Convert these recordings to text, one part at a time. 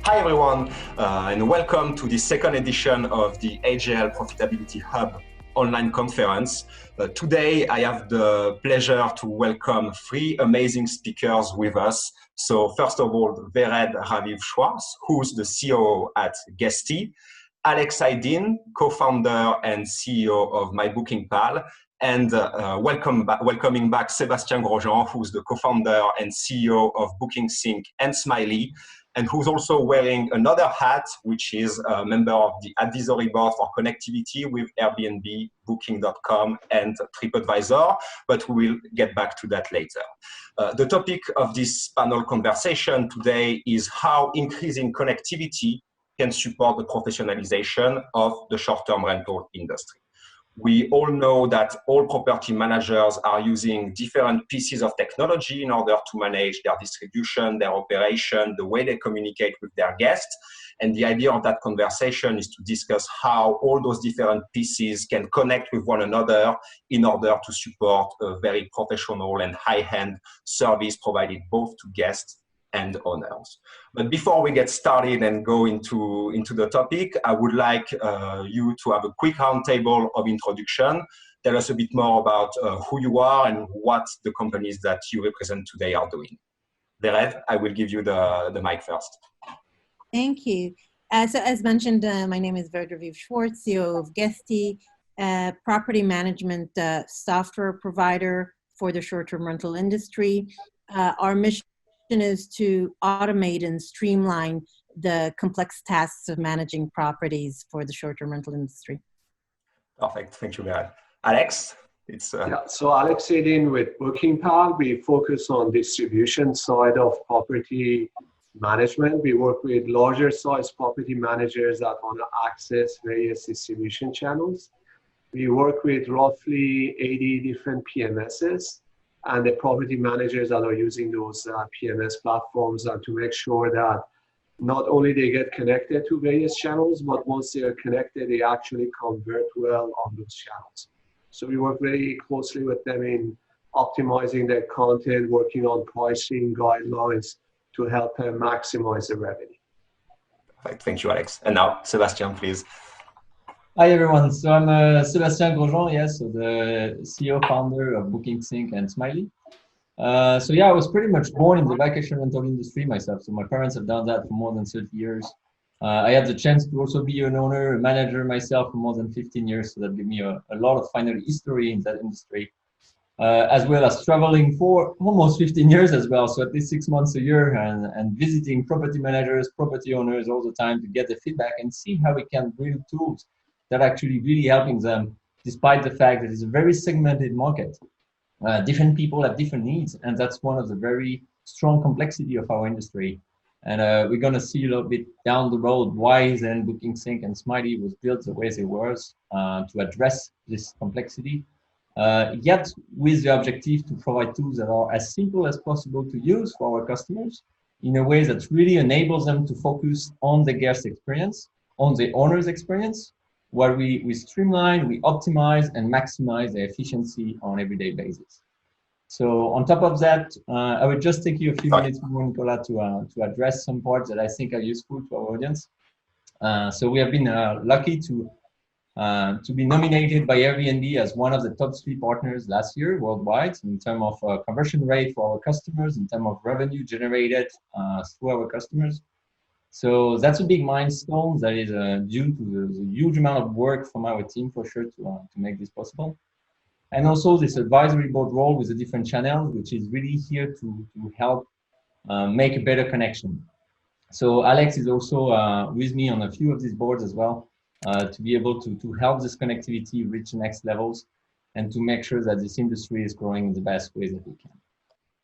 Hi everyone, and welcome to the second edition of the AJL Profitability Hub online conference. Today I have the pleasure to welcome three amazing speakers with us. So first of all, RAVIV SCHWARZ, who's the COO at GUESTY, AYDIN, co-founder and CEO of BOOKINGPAL, and welcoming back Sebastien Grosjean, who's the co-founder and CEO of BOOKINGSYNC and Smiley, and who's also wearing another hat, which is a member of the advisory board for connectivity with Airbnb, Booking.com, and TripAdvisor, but we will get back to that later. The topic of this panel conversation today is how increasing connectivity can support the professionalization of the short-term rental industry. We all know that all property managers are using different pieces of technology in order to manage their distribution, their operation, the way they communicate with their guests. And the idea of that conversation is to discuss how all those different pieces can connect with one another in order to support a very professional and high-end service provided both to guests and owners. But before we get started and go into the topic, I would like you to have a quick roundtable of introduction. Tell us a bit more about who you are and what the companies that you represent today are doing. Vered, I will give you the mic first. Thank you. So as mentioned, my name is RAVIV SCHWARZ, CEO of GUESTY, property management software provider for the short-term rental industry. Our mission is to automate and streamline the complex tasks of managing properties for the short-term rental industry. Perfect, thank you, Vered. Alex? So Alex AYDIN with BOOKINGPAL. We focus on distribution side of property management. We work with larger size property managers that want to access various distribution channels. We work with roughly 80 different PMSs and the property managers that are using those PMS platforms to make sure that not only they get connected to various channels, but once they are connected, they actually convert well on those channels. So we work very closely with them in optimizing their content, working on pricing guidelines to help them maximize the revenue. Perfect. Thank you, Alex. And now, Sebastien, please. Hi, everyone. So I'm Sebastien Grosjean, so the CEO founder of BOOKINGSYNC and Smiley. So yeah, I was pretty much born in the vacation rental industry myself. So my parents have done that for more than 30 years. I had the chance to also be an owner, a manager myself for more than 15 years. So that gave me a lot of final history in that industry, as well as traveling for almost 15 years as well. So at least 6 months a year and visiting property managers, property owners all the time to get the feedback and see how we can build tools that are actually really helping them, despite the fact that it's a very segmented market. Different people have different needs, and that's one of the very strong complexity of our industry. And we're going to see a little bit down the road why then BOOKINGSYNC and Smiley was built the way they were to address this complexity, yet with the objective to provide tools that are as simple as possible to use for our customers in a way that really enables them to focus on the guest experience, on the owner's experience, where we streamline, we optimize, and maximize the efficiency on an everyday basis. So on top of that, I would just take you a few minutes more, Nicolas, to address some parts that I think are useful to our audience. So we have been lucky to be nominated by Airbnb as one of the top 3 partners last year worldwide in terms of conversion rate for our customers, in terms of revenue generated through our customers. So that's a big milestone that is due to the huge amount of work from our team for sure to make this possible. And also this advisory board role with the different channels, which is really here to help make a better connection. So Alex is also with me on a few of these boards as well to be able to help this connectivity reach the next levels and to make sure that this industry is growing in the best way that we can.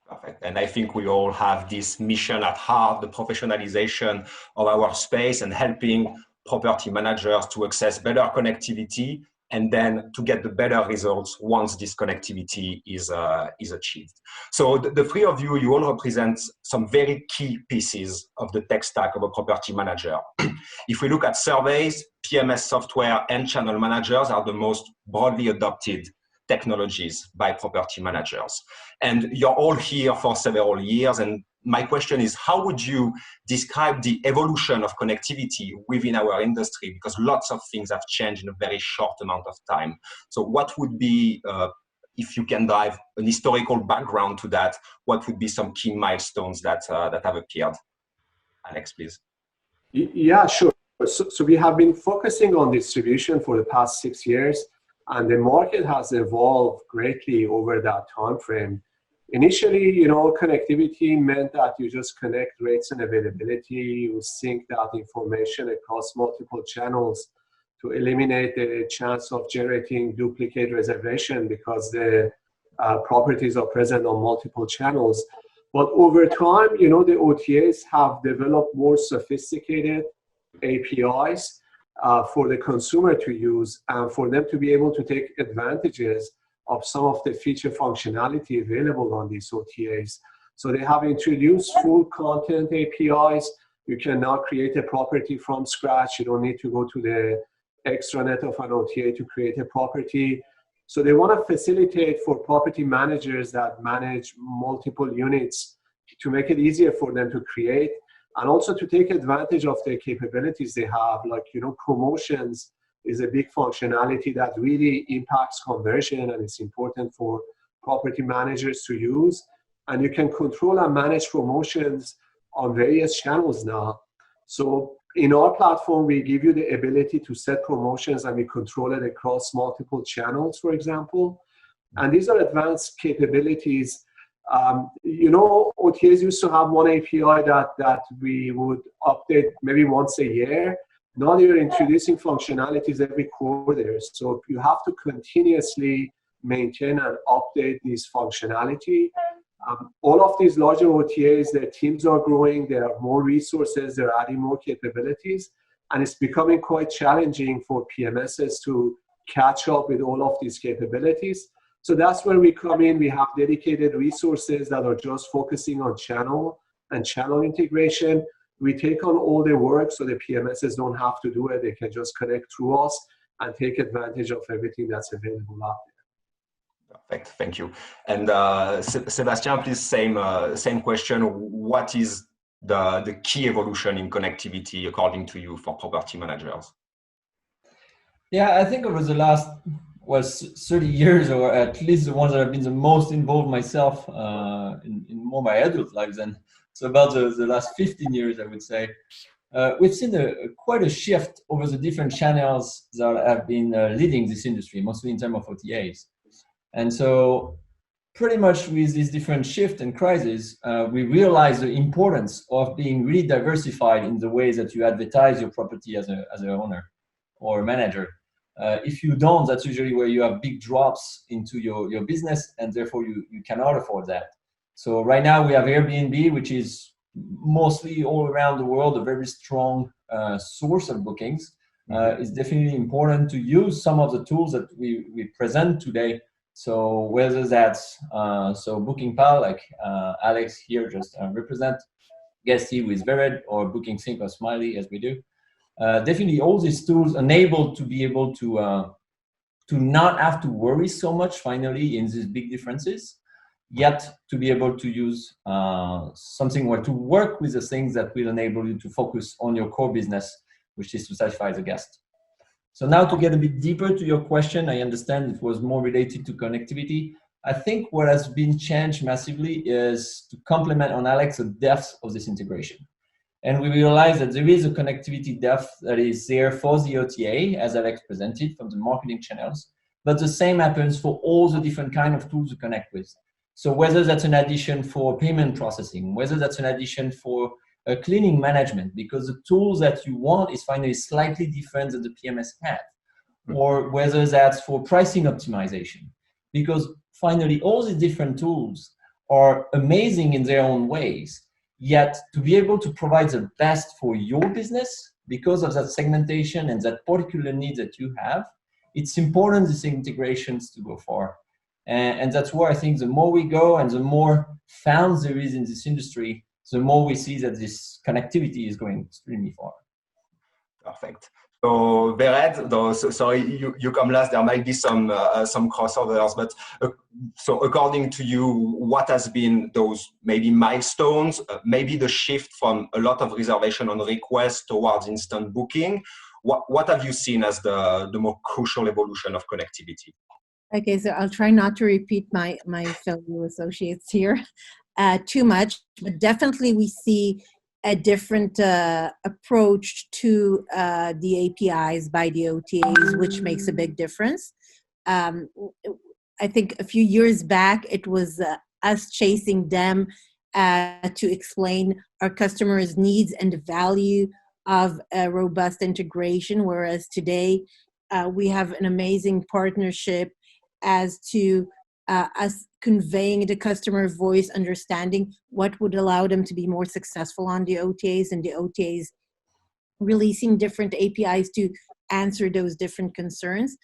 Perfect. And I think we all have this mission at heart, the professionalization of our space and helping property managers to access better connectivity and then to get the better results once this connectivity is achieved. So the three of you, you all represent some very key pieces of the tech stack of a property manager. If we look at surveys, PMS software and channel managers are the most broadly adopted technologies by property managers. And you're all here for several years, and my question is, how would you describe the evolution of connectivity within our industry? Because lots of things have changed in a very short amount of time. So what would be, if you can dive an historical background to that, what would be some key milestones that have appeared? Alex, please. Yeah, sure. So we have been focusing on distribution for the past 6 years, and the market has evolved greatly over that time frame. Initially, connectivity meant that you just connect rates and availability, you sync that information across multiple channels to eliminate the chance of generating duplicate reservation because the properties are present on multiple channels. But over time, the OTAs have developed more sophisticated APIs for the consumer to use and for them to be able to take advantages of some of the feature functionality available on these OTAs. So they have introduced full content APIs. You can now create a property from scratch. You don't need to go to the extranet of an OTA to create a property. So they want to facilitate for property managers that manage multiple units to make it easier for them to create and also to take advantage of the capabilities they have, like, promotions is a big functionality that really impacts conversion, and it's important for property managers to use. And you can control and manage promotions on various channels now. So in our platform, we give you the ability to set promotions and we control it across multiple channels, for example. And these are advanced capabilities. OTAs used to have one API that we would update maybe once a year. Now you're introducing functionalities every quarter. So you have to continuously maintain and update this functionality. All of these larger OTAs, their teams are growing, there are more resources, they're adding more capabilities, and it's becoming quite challenging for PMSs to catch up with all of these capabilities. So that's where we come in. We have dedicated resources that are just focusing on channel and channel integration. We take on all the work so the PMSs don't have to do it. They can just connect through us and take advantage of everything that's available out there. Perfect, thank you. And Sebastien, please, same question. What is the key evolution in connectivity according to you for property managers? Yeah, I think over the last 30 years, or at least the ones that I've been the most involved myself in more my adult life than, so about the last 15 years, I would say, we've seen quite a shift over the different channels that have been leading this industry, mostly in terms of OTAs. And so pretty much with this different shift and crisis, we realize the importance of being really diversified in the ways that you advertise your property as an owner or manager. If you don't, that's usually where you have big drops into your business, and therefore you cannot afford that. So right now we have Airbnb, which is mostly all around the world a very strong source of bookings. It's definitely important to use some of the tools that we present today. So whether that's BookingPAL, like Alex here just represent, GUESTY with VERED, or BookingSync or Smiley as we do. Definitely all these tools enable to be able to not have to worry so much finally in these big differences, yet to be able to use something where to work with the things that will enable you to focus on your core business, which is to satisfy the guest. So now to get a bit deeper to your question, I understand it was more related to connectivity. I think what has been changed massively is to complement on Alex the depth of this integration. And we realize that there is a connectivity depth that is there for the OTA, as Alex presented, from the marketing channels, but the same happens for all the different kind of tools to connect with. So whether that's an addition for payment processing, whether that's an addition for cleaning management, because the tools that you want is finally slightly different than the PMS had, or whether that's for pricing optimization, because finally all these different tools are amazing in their own ways. Yet to be able to provide the best for your business because of that segmentation and that particular need that you have, it's important these integrations to go far. And that's where I think the more we go and the more fans there is in this industry, the more we see that this connectivity is going extremely far. Perfect. So Vered, though, sorry, you come last. There might be some crossovers, but so according to you, what has been those maybe milestones? Maybe the shift from a lot of reservation on request towards instant booking. What have you seen as the more crucial evolution of connectivity? Okay, so I'll try not to repeat my fellow associates here too much, but definitely we see a different approach to the APIs by the OTAs, which makes a big difference. I think a few years back, it was us chasing them to explain our customers' needs and the value of a robust integration, whereas today we have an amazing partnership as to us conveying the customer voice, understanding what would allow them to be more successful on the OTAs, and the OTAs releasing different APIs to answer those different concerns.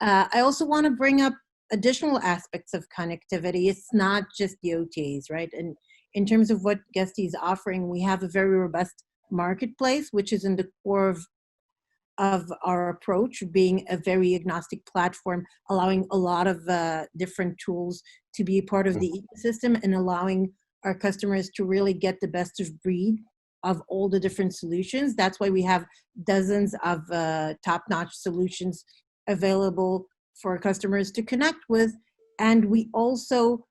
I also want to bring up additional aspects of connectivity. It's not just the OTAs, right? And in terms of what GUESTY is offering, we have a very robust marketplace, which is in the core of our approach, being a very agnostic platform, allowing a lot of different tools to be a part of the ecosystem and allowing our customers to really get the best of breed of all the different solutions. That's why we have dozens of top-notch solutions available for customers to connect with. And we also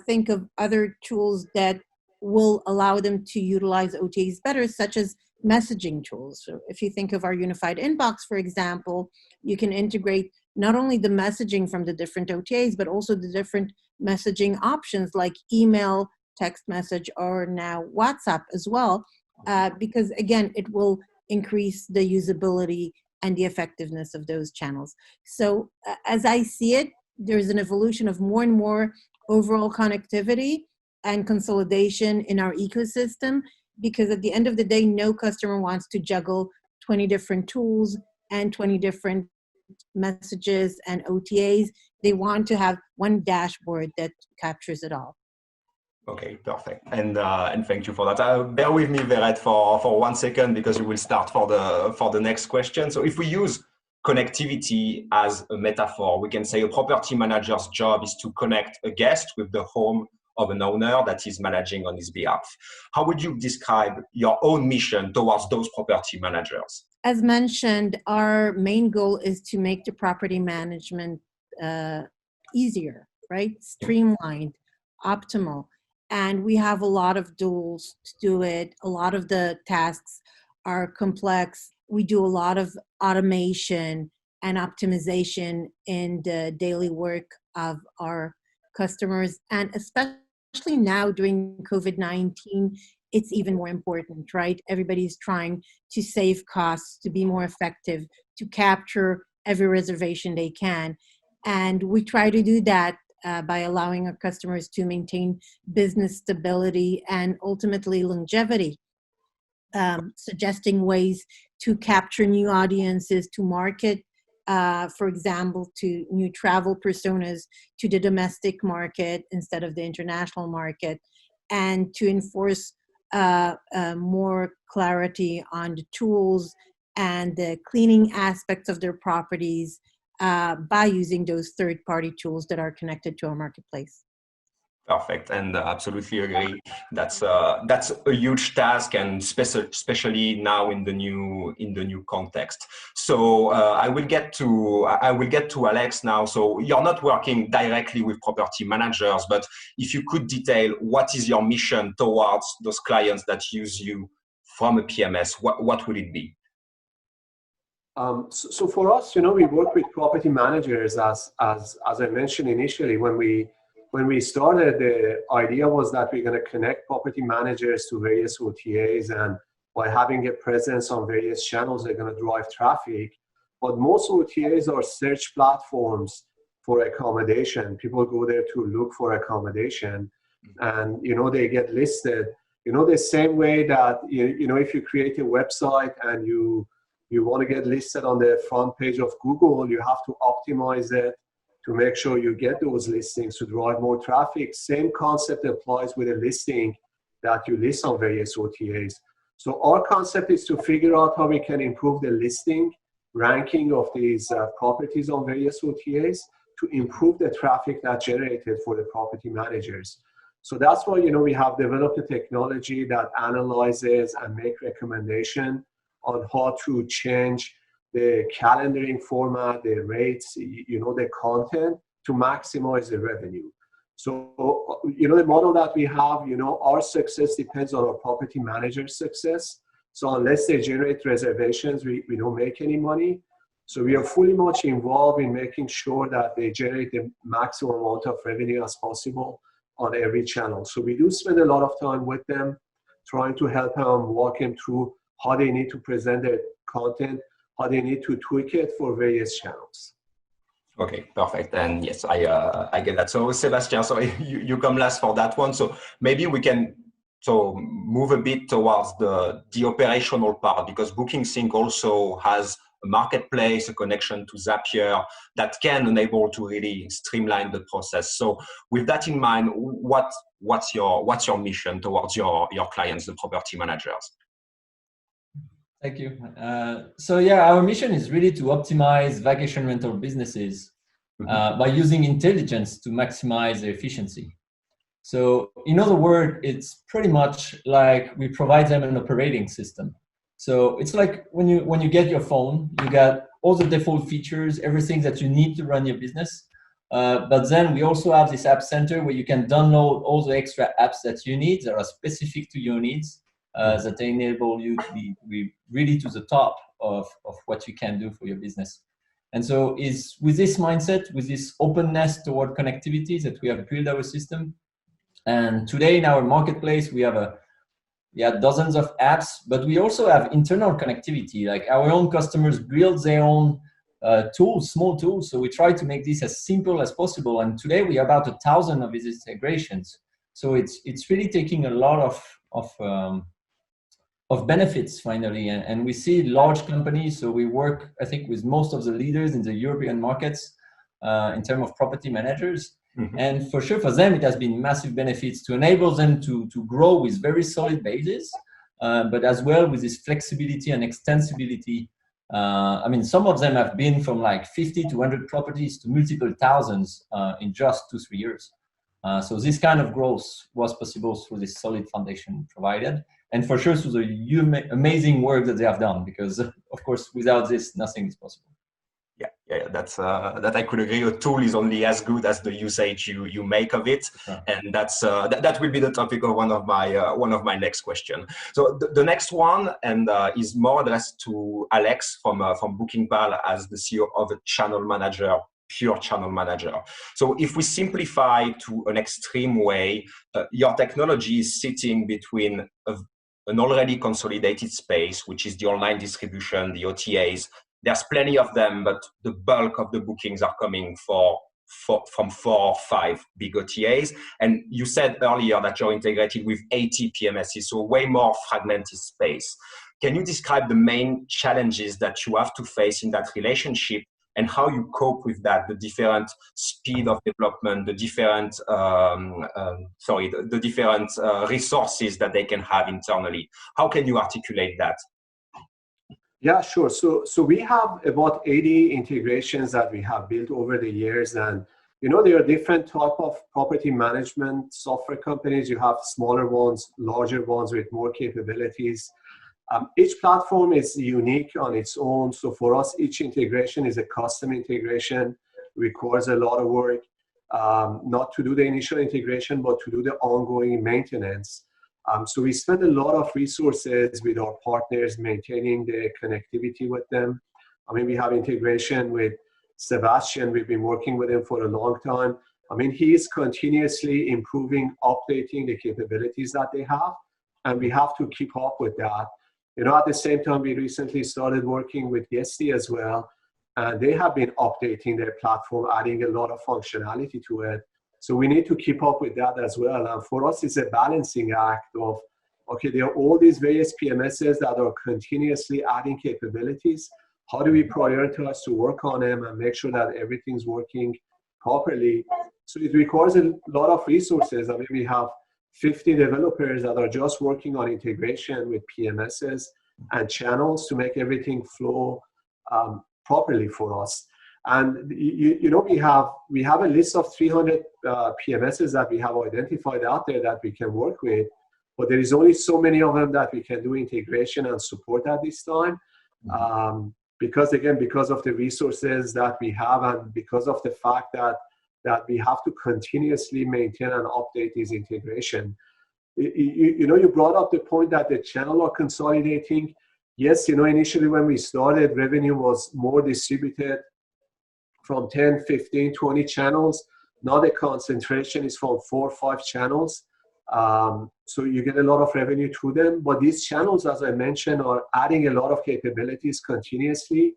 think of other tools that will allow them to utilize OTAs better, such as messaging tools. So if you think of our unified inbox, for example, you can integrate not only the messaging from the different OTAs, but also the different messaging options like email, text message, or now WhatsApp as well, because again, it will increase the usability and the effectiveness of those channels. So as I see it, there's an evolution of more and more overall connectivity and consolidation in our ecosystem, because at the end of the day, no customer wants to juggle 20 different tools and 20 different messages and OTAs. They want to have one dashboard that captures it all. Okay, perfect. And thank you for that. Bear with me, Vered, for 1 second, because you will start for the next question. So if we use connectivity as a metaphor, we can say a property manager's job is to connect a guest with the home of an owner that is managing on his behalf. How would you describe your own mission towards those property managers? As mentioned, our main goal is to make the property management easier, right? Streamlined, optimal. And we have a lot of tools to do it. A lot of the tasks are complex. We do a lot of automation and optimization in the daily work of our customers. And especially now during COVID-19, it's even more important, right? Everybody's trying to save costs, to be more effective, to capture every reservation they can. And we try to do that by allowing our customers to maintain business stability and ultimately longevity, suggesting ways to capture new audiences, to market, for example, to new travel personas, to the domestic market instead of the international market, and to enforce more clarity on the tools and the cleaning aspects of their properties by using those third-party tools that are connected to our marketplace. Perfect, and absolutely agree. That's a huge task, and especially now in the new context. So I will get to Alex now. So you're not working directly with property managers, but if you could detail what is your mission towards those clients that use you from a PMS, what would it be? So for us, we work with property managers as I mentioned initially. When we started, the idea was that we're going to connect property managers to various OTAs, and by having a presence on various channels, they're going to drive traffic. But most OTAs are search platforms for accommodation. People go there to look for accommodation, and they get listed. The same way that if you create a website and you want to get listed on the front page of Google, you have to optimize it to make sure you get those listings to drive more traffic. Same concept applies with a listing that you list on various OTAs. So our concept is to figure out how we can improve the listing ranking of these properties on various OTAs to improve the traffic that's generated for the property managers. So that's why, you know, we have developed a technology that analyzes and make recommendation on how to change the calendaring format, the rates, you know, the content to maximize the revenue. So, you know, the model that we have, you know, our success depends on our property manager's success. So unless they generate reservations, we don't make any money. So we are fully much involved in making sure that they generate the maximum amount of revenue as possible on every channel. So we do spend a lot of time with them, trying to help them, walk them through how they need to present their content, how they need to tweak it for various channels. Okay, perfect. And yes, I get that. So Sebastien, so you come last for that one. So maybe we can move a bit towards the operational part, because BookingSync also has a marketplace, a connection to Zapier that can enable to really streamline the process. So with that in mind, what's your mission towards your clients, the property managers? Thank you. So yeah, our mission is really to optimize vacation rental businesses by using intelligence to maximize their efficiency. So in other words, it's pretty much like we provide them an operating system. So it's like when you get your phone, you got all the default features, everything that you need to run your business. But then we also have this app center where you can download all the extra apps that you need that are specific to your needs. That enable you to be really to the top of what you can do for your business. And so it's with this mindset, with this openness toward connectivity that we have built our system. And today in our marketplace, we have dozens of apps, but we also have internal connectivity. Like our own customers build their own tools, small tools. So we try to make this as simple as possible. And today we have about 1,000 of these integrations. So it's really taking a lot of benefits finally, and we see large companies. So we work, I think, with most of the leaders in the European markets in terms of property managers. And for sure, for them, it has been massive benefits to enable them to grow with very solid bases, but as well with this flexibility and extensibility. I mean, some of them have been from like 50 to 100 properties to multiple thousands in just 2-3 years. So this kind of growth was possible through this solid foundation provided. And for sure, through the amazing work that they have done, because of course, without this, nothing is possible. Yeah, that I could agree. A tool is only as good as the usage you make of it, and that will be the topic of one of my next questions. So the next one is more addressed to Alex from BookingPal as the CEO of a channel manager, pure channel manager. So if we simplify to an extreme way, your technology is sitting between an already consolidated space, which is the online distribution, the OTAs. There's plenty of them, but the bulk of the bookings are coming from 4 or 5 big OTAs. And you said earlier that you're integrated with 80 PMSs, so way more fragmented space. Can you describe the main challenges that you have to face in that relationship and how you cope with that, the different speed of development, the different, the different resources that they can have internally? How can you articulate that? Yeah, sure. So we have about 80 integrations that we have built over the years. And, you know, there are different type of property management software companies. You have smaller ones, larger ones with more capabilities. Each platform is unique on its own. So for us, each integration is a custom integration, requires a lot of work, not to do the initial integration, but to do the ongoing maintenance. So we spend a lot of resources with our partners maintaining the connectivity with them. I mean, we have integration with Sebastian. We've been working with him for a long time. I mean, he is continuously improving, updating the capabilities that they have, and we have to keep up with that. You know, at the same time, we recently started working with GUESTY as well, and they have been updating their platform, adding a lot of functionality to it. So we need to keep up with that as well. And for us, it's a balancing act of, okay, there are all these various PMSs that are continuously adding capabilities. How do we prioritize to work on them and make sure that everything's working properly? So it requires a lot of resources. I mean, we have 50 developers that are just working on integration with PMSs and channels to make everything flow properly for us. And you know, we have a list of 300 PMSs that we have identified out there that we can work with, but there is only so many of them that we can do integration and support at this time. Because again, because of the resources that we have, and because of the fact that we have to continuously maintain and update these integration. You know, you brought up the point that the channel are consolidating. Yes, you know, initially when we started, revenue was more distributed from 10, 15, 20 channels. Now the concentration is from 4 or 5 channels. So you get a lot of revenue through them. But these channels, as I mentioned, are adding a lot of capabilities continuously.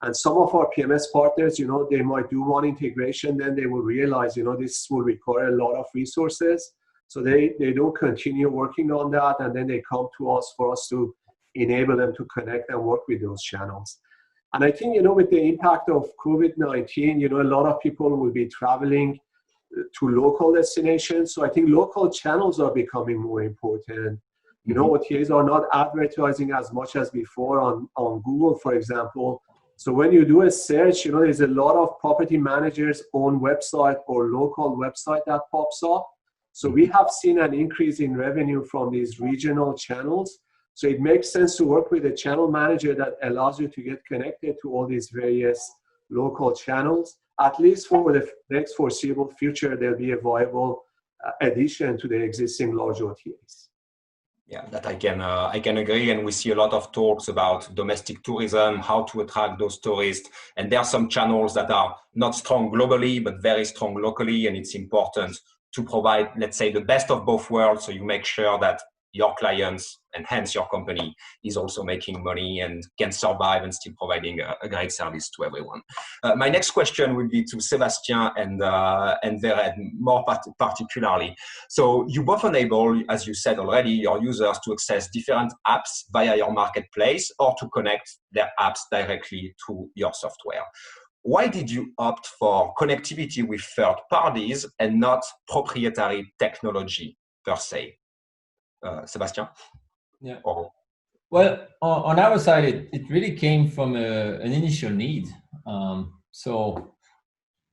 And some of our PMS partners, you know, they might do one integration, then they will realize, you know, this will require a lot of resources. So they don't continue working on that. And then they come to us for us to enable them to connect and work with those channels. And I think, you know, with the impact of COVID-19, you know, a lot of people will be traveling to local destinations. So I think local channels are becoming more important. You know, OTAs are not advertising as much as before on Google, for example. So when you do a search, you know, there's a lot of property managers' own website or local website that pops up. So we have seen an increase in revenue from these regional channels. So it makes sense to work with a channel manager that allows you to get connected to all these various local channels. At least for the next foreseeable future, there'll be a viable addition to the existing large OTAs. Yeah, that I can agree. And we see a lot of talks about domestic tourism, how to attract those tourists. And there are some channels that are not strong globally, but very strong locally. And it's important to provide, let's say, the best of both worlds. So you make sure that your clients and hence your company is also making money and can survive and still providing a great service to everyone. My next question would be to Sébastien and Vered more particularly. So you both enable, as you said already, your users to access different apps via your marketplace or to connect their apps directly to your software. Why did you opt for connectivity with third parties and not proprietary technology per se? Sébastien? Yeah. Or... Well, on our side, it really came from an initial need. So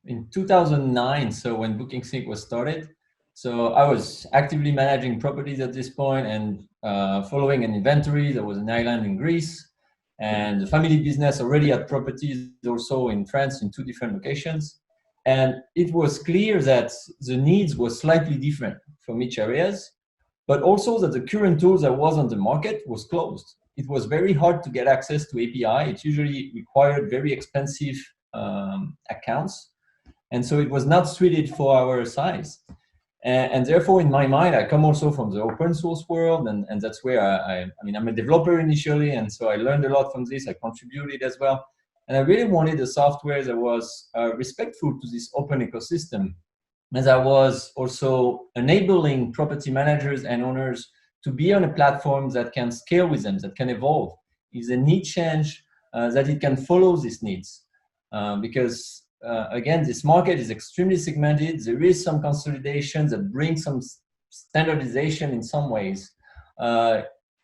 in 2009, so when BookingSync was started, so I was actively managing properties at this point and following an inventory. There was an island in Greece, and the family business already had properties also in France in 2 different locations. And it was clear that the needs were slightly different from each areas, but also that the current tools that was on the market was closed. It was very hard to get access to API. It usually required very expensive accounts. And so it was not suited for our size. And therefore, in my mind, I come also from the open source world, and that's where I mean, I'm a developer initially, and so I learned a lot from this. I contributed as well. And I really wanted a software that was respectful to this open ecosystem, as I was also enabling property managers and owners to be on a platform that can scale with them, that can evolve. If the need change, that it can follow these needs. Because again, this market is extremely segmented. There is some consolidation that brings some standardization in some ways.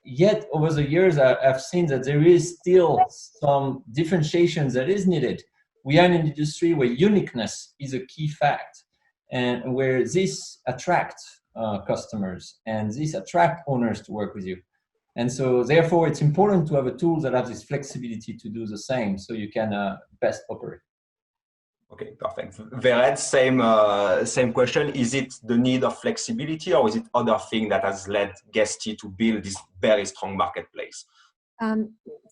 Yet over the years, I've seen that there is still some differentiation that is needed. We are in an industry where uniqueness is a key fact, and where this attracts customers and this attract owners to work with you. And so therefore, it's important to have a tool that has this flexibility to do the same, so you can best operate. Okay, perfect. Vered, same question. Is it the need of flexibility, or is it other thing that has led GUESTY to build this very strong marketplace?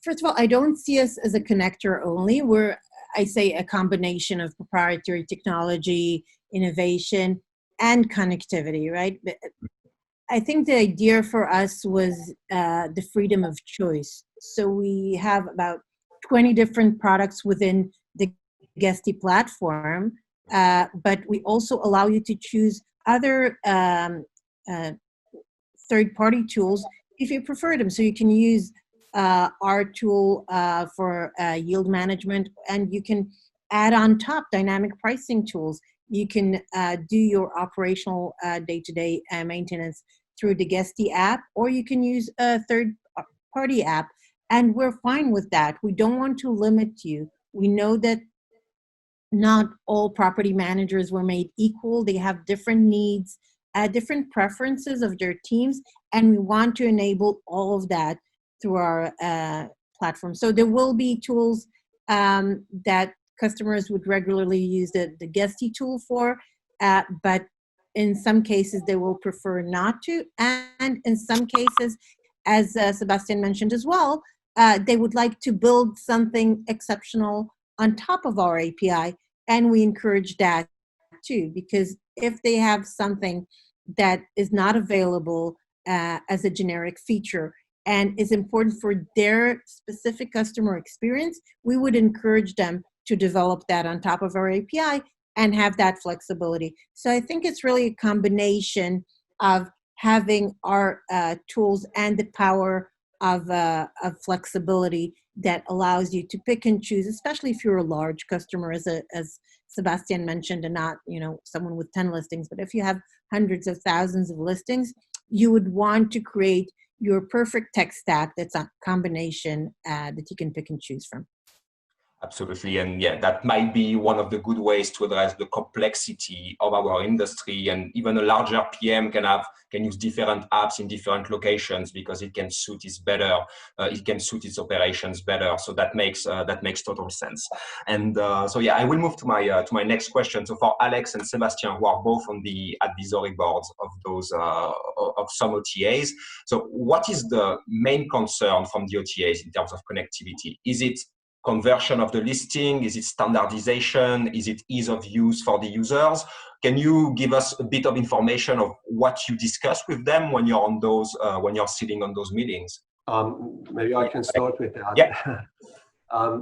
First of all, I don't see us as a connector only. We're, I say, a combination of proprietary technology, innovation, and connectivity, right? I think the idea for us was the freedom of choice. So we have about 20 different products within the GUESTY platform, but we also allow you to choose other third-party tools if you prefer them. So you can use our tool for yield management, and you can add on top dynamic pricing tools. You can do your operational day-to-day maintenance through the GUESTY app, or you can use a third-party app. And we're fine with that. We don't want to limit you. We know that not all property managers were made equal. They have different needs, different preferences of their teams, and we want to enable all of that through our platform. So there will be tools that customers would regularly use the GUESTY tool for, but in some cases they will prefer not to, and in some cases, as Sebastien mentioned as well, they would like to build something exceptional on top of our API, and we encourage that too, because if they have something that is not available as a generic feature and is important for their specific customer experience, we would encourage them to develop that on top of our API and have that flexibility. So I think it's really a combination of having our tools and the power of flexibility that allows you to pick and choose, especially if you're a large customer, as Sebastien mentioned, and not someone with 10 listings. But if you have hundreds of thousands of listings, you would want to create your perfect tech stack that's a combination that you can pick and choose from. Absolutely, and yeah, that might be one of the good ways to address the complexity of our industry. And even a larger PM can use different apps in different locations because it can suit its operations better. So that makes total sense. And so yeah, I will move to my next question. So for Alex and Sebastien, who are both on the advisory boards of those of some OTAs, so what is the main concern from the OTAs in terms of connectivity? Is it conversion of the listing? Is it standardization? Is it ease of use for the users? Can you give us a bit of information of what you discuss with them when you're on those when you're sitting on those meetings? Maybe I can start with that. Yeah.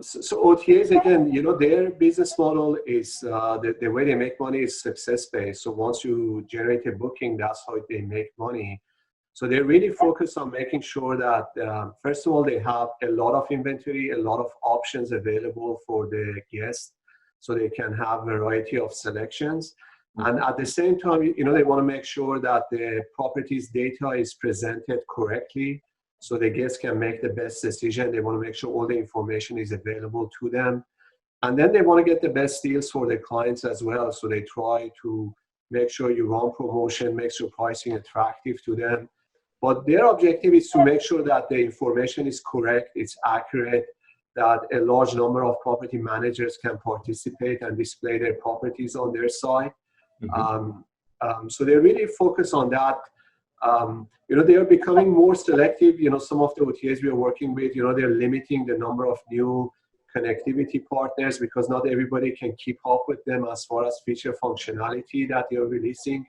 So OTAs, again, their business model is the way they make money is success-based. So once you generate a booking, that's how they make money. So they really focus on making sure that, first of all, they have a lot of inventory, a lot of options available for the guests, so they can have a variety of selections. And at the same time, they want to make sure that the property's data is presented correctly, so the guests can make the best decision. They want to make sure all the information is available to them. And then they want to get the best deals for their clients as well. So they try to make sure you run promotion, makes your pricing attractive to them. But their objective is to make sure that the information is correct, it's accurate, that a large number of property managers can participate and display their properties on their site. So they really focus on that. They are becoming more selective. Some of the OTAs we are working with, they're limiting the number of new connectivity partners because not everybody can keep up with them as far as feature functionality that they're releasing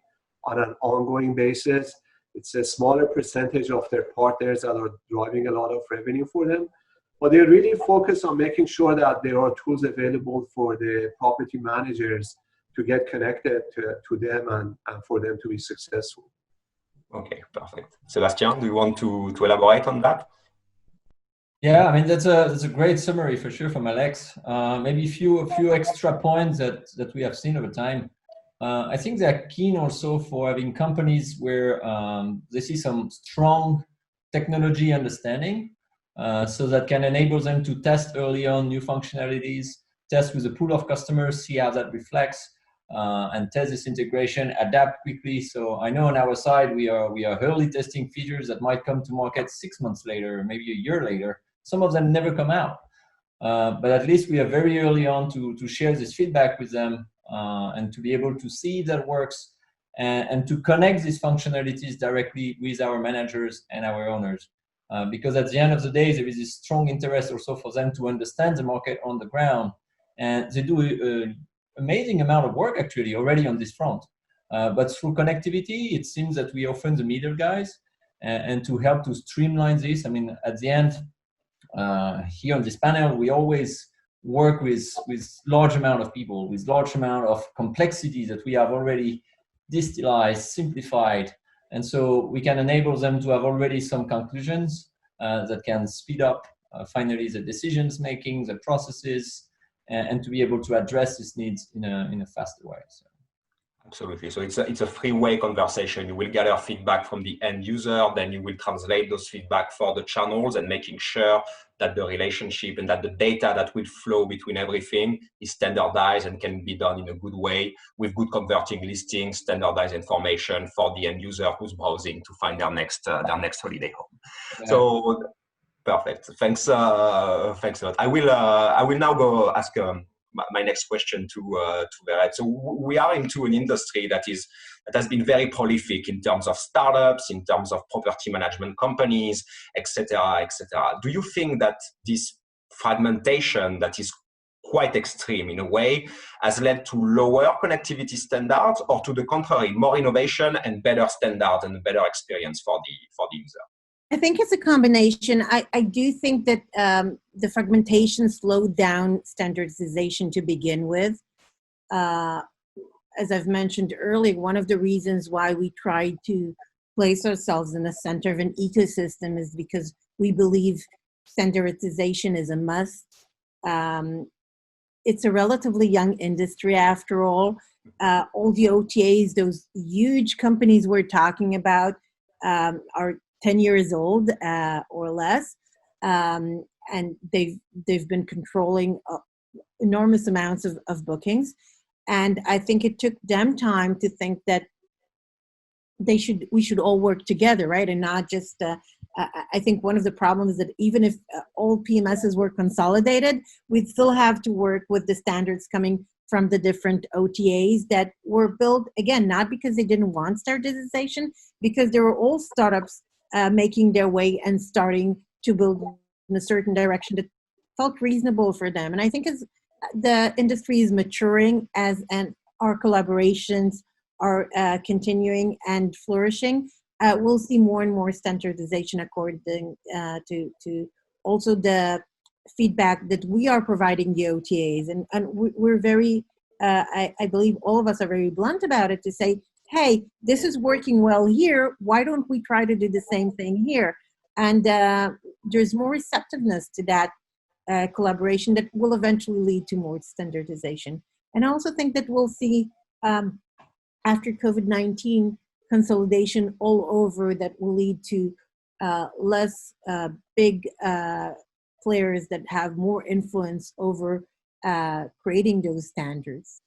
on an ongoing basis. It's a smaller percentage of their partners that are driving a lot of revenue for them. But they really focus on making sure that there are tools available for the property managers to get connected to them and for them to be successful. Okay, perfect. Sebastien, do you want to elaborate on that? Yeah, I mean, that's a great summary for sure from Alex. Maybe a few extra points that we have seen over time. I think they're keen also for having companies where they see some strong technology understanding, so that can enable them to test early on new functionalities, test with a pool of customers, see how that reflects, and test this integration, adapt quickly. So I know on our side, we are early testing features that might come to market 6 months later, maybe a year later. Some of them never come out. But at least we are very early on to share this feedback with them, and to be able to see that works and to connect these functionalities directly with our managers and our owners. Because at the end of the day, there is this strong interest also for them to understand the market on the ground. And they do an amazing amount of work actually already on this front. But through connectivity, it seems that we are often the middle guys, and to help to streamline this. I mean, at the end, here on this panel, we always work with large amount of people, with large amount of complexity that we have already distilled, simplified. And so we can enable them to have already some conclusions that can speed up finally the decisions making, the processes, and to be able to address these needs in a faster way. So. Absolutely. So it's a three-way conversation. You will gather feedback from the end user, then you will translate those feedback for the channels and making sure that the relationship and that the data that will flow between everything is standardized and can be done in a good way with good converting listings, standardized information for the end user who's browsing to find their next holiday home. Yeah. So perfect. Thanks. Thanks a lot. I will now go ask my next question to Vered. So we are into an industry that has been very prolific in terms of startups, in terms of property management companies, etc., etc. Do you think that this fragmentation that is quite extreme in a way has led to lower connectivity standards, or to the contrary, more innovation and better standards and a better experience for the user? I think it's a combination. I do think that the fragmentation slowed down standardization to begin with. As I've mentioned earlier, one of the reasons why we tried to place ourselves in the center of an ecosystem is because we believe standardization is a must. It's a relatively young industry after all. All the OTAs, those huge companies we're talking about, are 10 years old or less, and they've been controlling enormous amounts of bookings. And I think it took them time to think that we should all work together, right? And not just, I think one of the problems is that even if all PMSs were consolidated, we'd still have to work with the standards coming from the different OTAs that were built, again, not because they didn't want standardization, because they were all startups making their way and starting to build in a certain direction that felt reasonable for them. And I think as the industry is maturing, and our collaborations are continuing and flourishing, we'll see more and more standardization according to also the feedback that we are providing the OTAs. And we're very, I believe all of us are very blunt about it to say, hey, this is working well here. Why don't we try to do the same thing here? And there's more receptiveness to that collaboration that will eventually lead to more standardization. And I also think that we'll see, after COVID-19, consolidation all over that will lead to less big players that have more influence over creating those standards.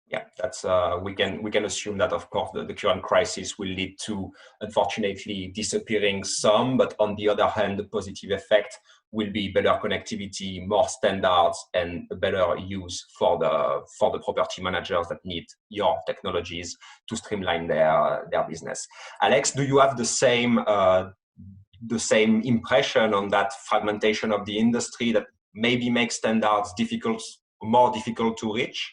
Yeah, that's we can assume that, of course, the current crisis will lead to, unfortunately, disappearing some, but on the other hand, the positive effect will be better connectivity, more standards, and a better use for the property managers that need your technologies to streamline their business. Alex, do you have the same impression on that fragmentation of the industry that maybe makes standards more difficult to reach?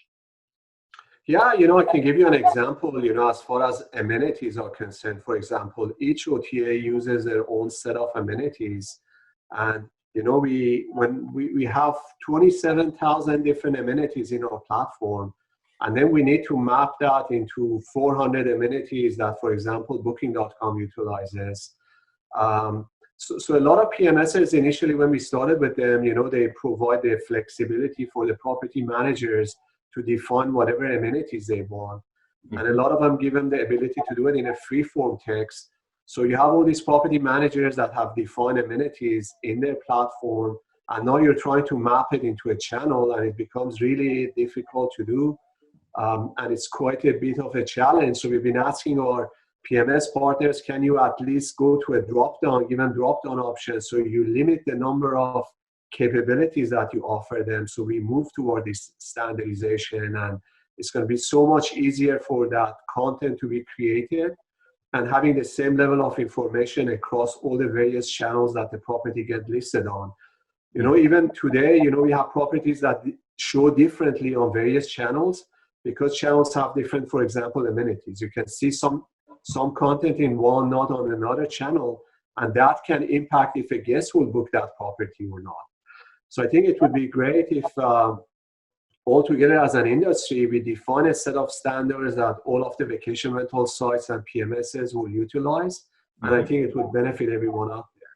Yeah, I can give you an example, as far as amenities are concerned. For example, each OTA uses their own set of amenities. And, we have 27,000 different amenities in our platform. And then we need to map that into 400 amenities that, for example, Booking.com utilizes. So a lot of PMSs initially, when we started with them, they provide the flexibility for the property managers to define whatever amenities they want. And a lot of them give them the ability to do it in a free-form text. So you have all these property managers that have defined amenities in their platform, and now you're trying to map it into a channel, and it becomes really difficult to do. And it's quite a bit of a challenge. So we've been asking our PMS partners, can you at least go to a drop-down, give them drop-down options, so you limit the number of capabilities that you offer them. So we move toward this standardization, and it's going to be so much easier for that content to be created and having the same level of information across all the various channels that the property get listed on. Even today, we have properties that show differently on various channels because channels have different, for example, amenities. You can see some content in one, not on another channel, and that can impact if a guest will book that property or not. So I think it would be great if altogether as an industry, we define a set of standards that all of the vacation rental sites and PMSs will utilize. And I think it would benefit everyone out there.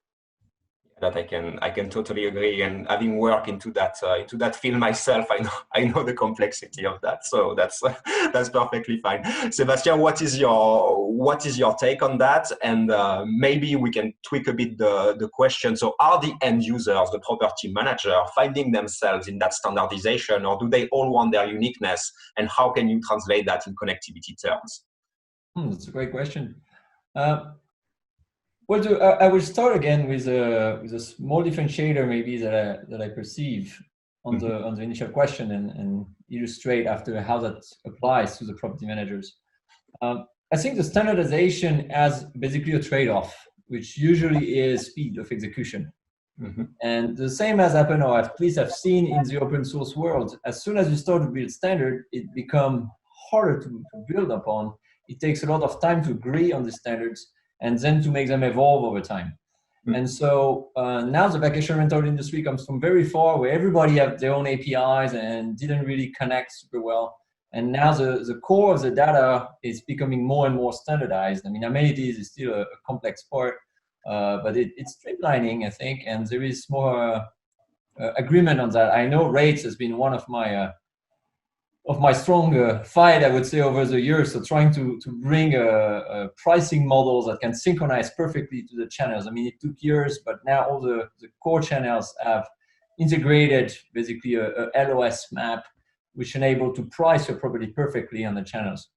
That I can totally agree, and having worked into that field myself, I know the complexity of that. So that's that's perfectly fine. Sebastien, what is your take on that? And maybe we can tweak a bit the question. So are the end users, the property manager, finding themselves in that standardization, or do they all want their uniqueness? And how can you translate that in connectivity terms? That's a great question. Well, I will start again with a small differentiator maybe that I perceive on the initial question and illustrate after how that applies to the property managers. I think the standardization has basically a trade-off, which usually is speed of execution. And the same has happened, or at least I've seen in the open source world. As soon as you start to build standard, it becomes harder to build upon. It takes a lot of time to agree on the standards and then to make them evolve over time. And so now the vacation rental industry comes from very far, where everybody have their own APIs and didn't really connect super well. And now the core of the data is becoming more and more standardized. I mean, amenities is still a complex part, but it's streamlining, I think, and there is more agreement on that. I know rates has been one of my strong fight, I would say, over the years. So trying to bring a pricing models that can synchronize perfectly to the channels. I mean, it took years, but now all the core channels have integrated basically a LOS map, which enable to price your property perfectly on the channels.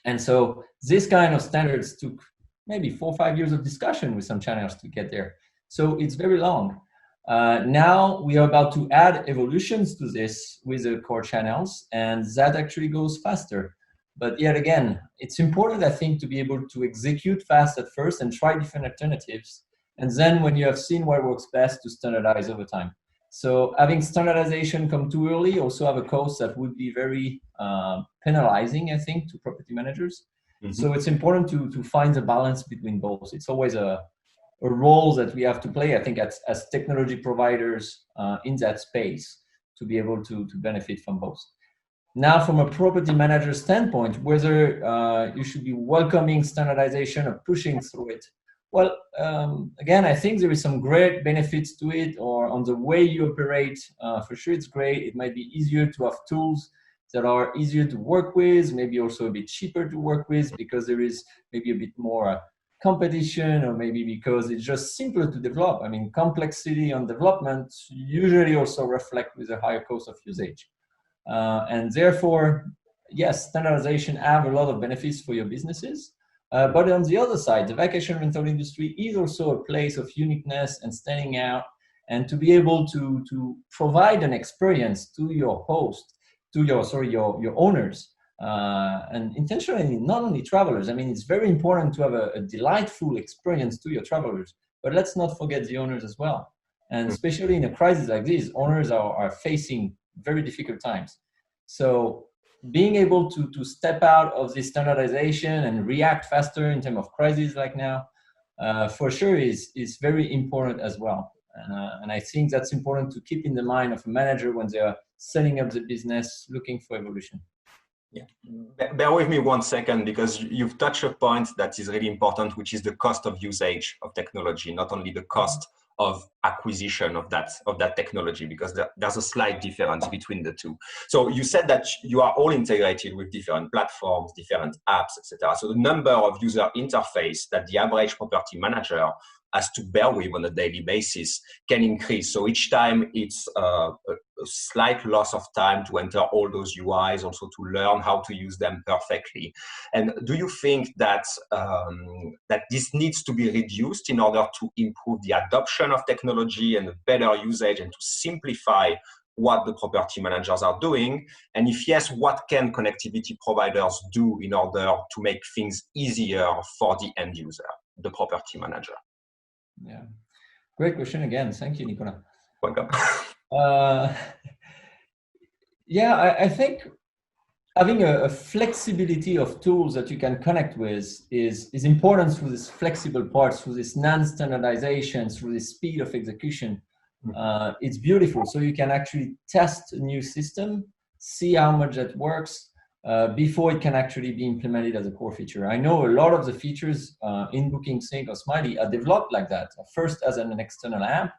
And so this kind of standards took maybe 4 or 5 years of discussion with some channels to get there. So it's very long. Now we are about to add evolutions to this with the core channels, and that actually goes faster. But yet again, it's important, I think, to be able to execute fast at first and try different alternatives. And then when you have seen what works best, to standardize over time. So having standardization come too early also have a cost that would be very penalizing, I think, to property managers. So it's important to find the balance between both. It's always a role that we have to play, I think, as technology providers in that space to be able to benefit from both. Now, from a property manager standpoint, whether you should be welcoming standardization or pushing through it, well, again, I think there is some great benefits to it, or on the way you operate. For sure, it's great. It might be easier to have tools that are easier to work with, maybe also a bit cheaper to work with, because there is maybe a bit more competition, or maybe because it's just simpler to develop. I mean, complexity on development usually also reflect with a higher cost of usage. And therefore, yes, standardization have a lot of benefits for your businesses. But on the other side, the vacation rental industry is also a place of uniqueness and standing out, and to be able to provide an experience to your host, to your owners, and intentionally, not only travelers. I mean, it's very important to have a delightful experience to your travelers, but let's not forget the owners as well. And especially in a crisis like this, owners are facing very difficult times. So being able to step out of this standardization and react faster in terms of crises like now, for sure is very important as well. And I think that's important to keep in the mind of a manager when they are setting up the business, looking for evolution. Yeah, bear with me 1 second, because you've touched a point that is really important, which is the cost of usage of technology, not only the cost of acquisition of that technology, because there's a slight difference between the two. So you said that you are all integrated with different platforms, different apps, etc. So the number of user interface that the average property manager has to bear with on a daily basis can increase. So each time it's a slight loss of time to enter all those UIs, also to learn how to use them perfectly. And do you think that that this needs to be reduced in order to improve the adoption of technology and a better usage, and to simplify what the property managers are doing? And if yes, what can connectivity providers do in order to make things easier for the end user, the property manager? Yeah, great question again. Thank you, Nicolas. Welcome. Yeah, I think having a flexibility of tools that you can connect with is important through this flexible parts, through this non-standardization, through the speed of execution. It's beautiful. So you can actually test a new system, see how much that works, before it can actually be implemented as a core feature. I know a lot of the features in BookingSync or Smiley are developed like that, first as an external app,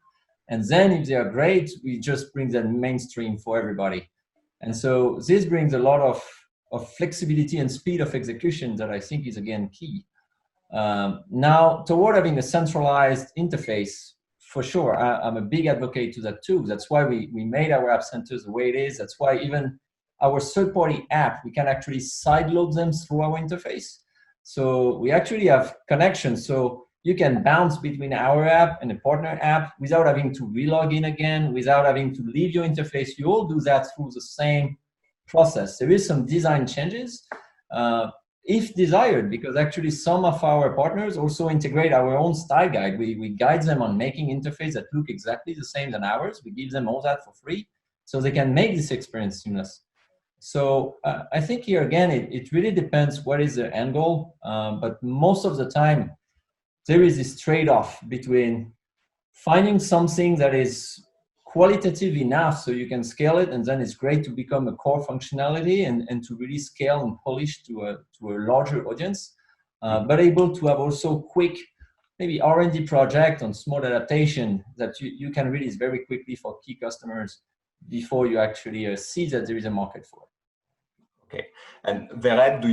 and then if they are great, we just bring them mainstream for everybody. And so this brings a lot of flexibility and speed of execution that I think is, again, key. Now, toward having a centralized interface, for sure, I'm a big advocate to that too. That's why we made our app centers the way it is. That's why even our third-party app, we can actually sideload them through our interface. So we actually have connections. So you can bounce between our app and a partner app without having to relog in again, without having to leave your interface. You all do that through the same process. There is some design changes, if desired, because actually some of our partners also integrate our own style guide. We guide them on making interfaces that look exactly the same than ours. We give them all that for free so they can make this experience seamless. So I think here, again, it really depends what is the end goal. But most of the time, there is this trade-off between finding something that is qualitative enough so you can scale it, and then it's great to become a core functionality and to really scale and polish to a larger audience, but able to have also quick, maybe R&D project on small adaptation that you can release very quickly for key customers before you actually see that there is a market for it. Okay, and Vered, do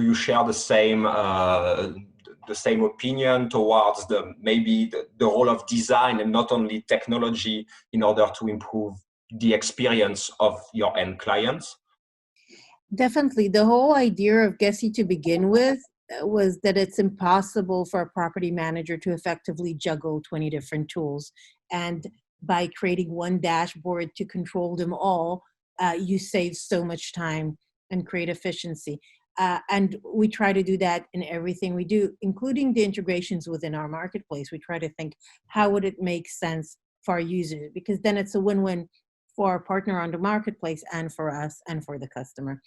you share the same opinion towards maybe the role of design and not only technology in order to improve the experience of your end clients? Definitely. The whole idea of GUESTY to begin with was that it's impossible for a property manager to effectively juggle 20 different tools. And by creating one dashboard to control them all, you save so much time and create efficiency. And we try to do that in everything we do, including the integrations within our marketplace. We try to think, how would it make sense for our users? Because then it's a win-win for our partner on the marketplace and for us and for the customer.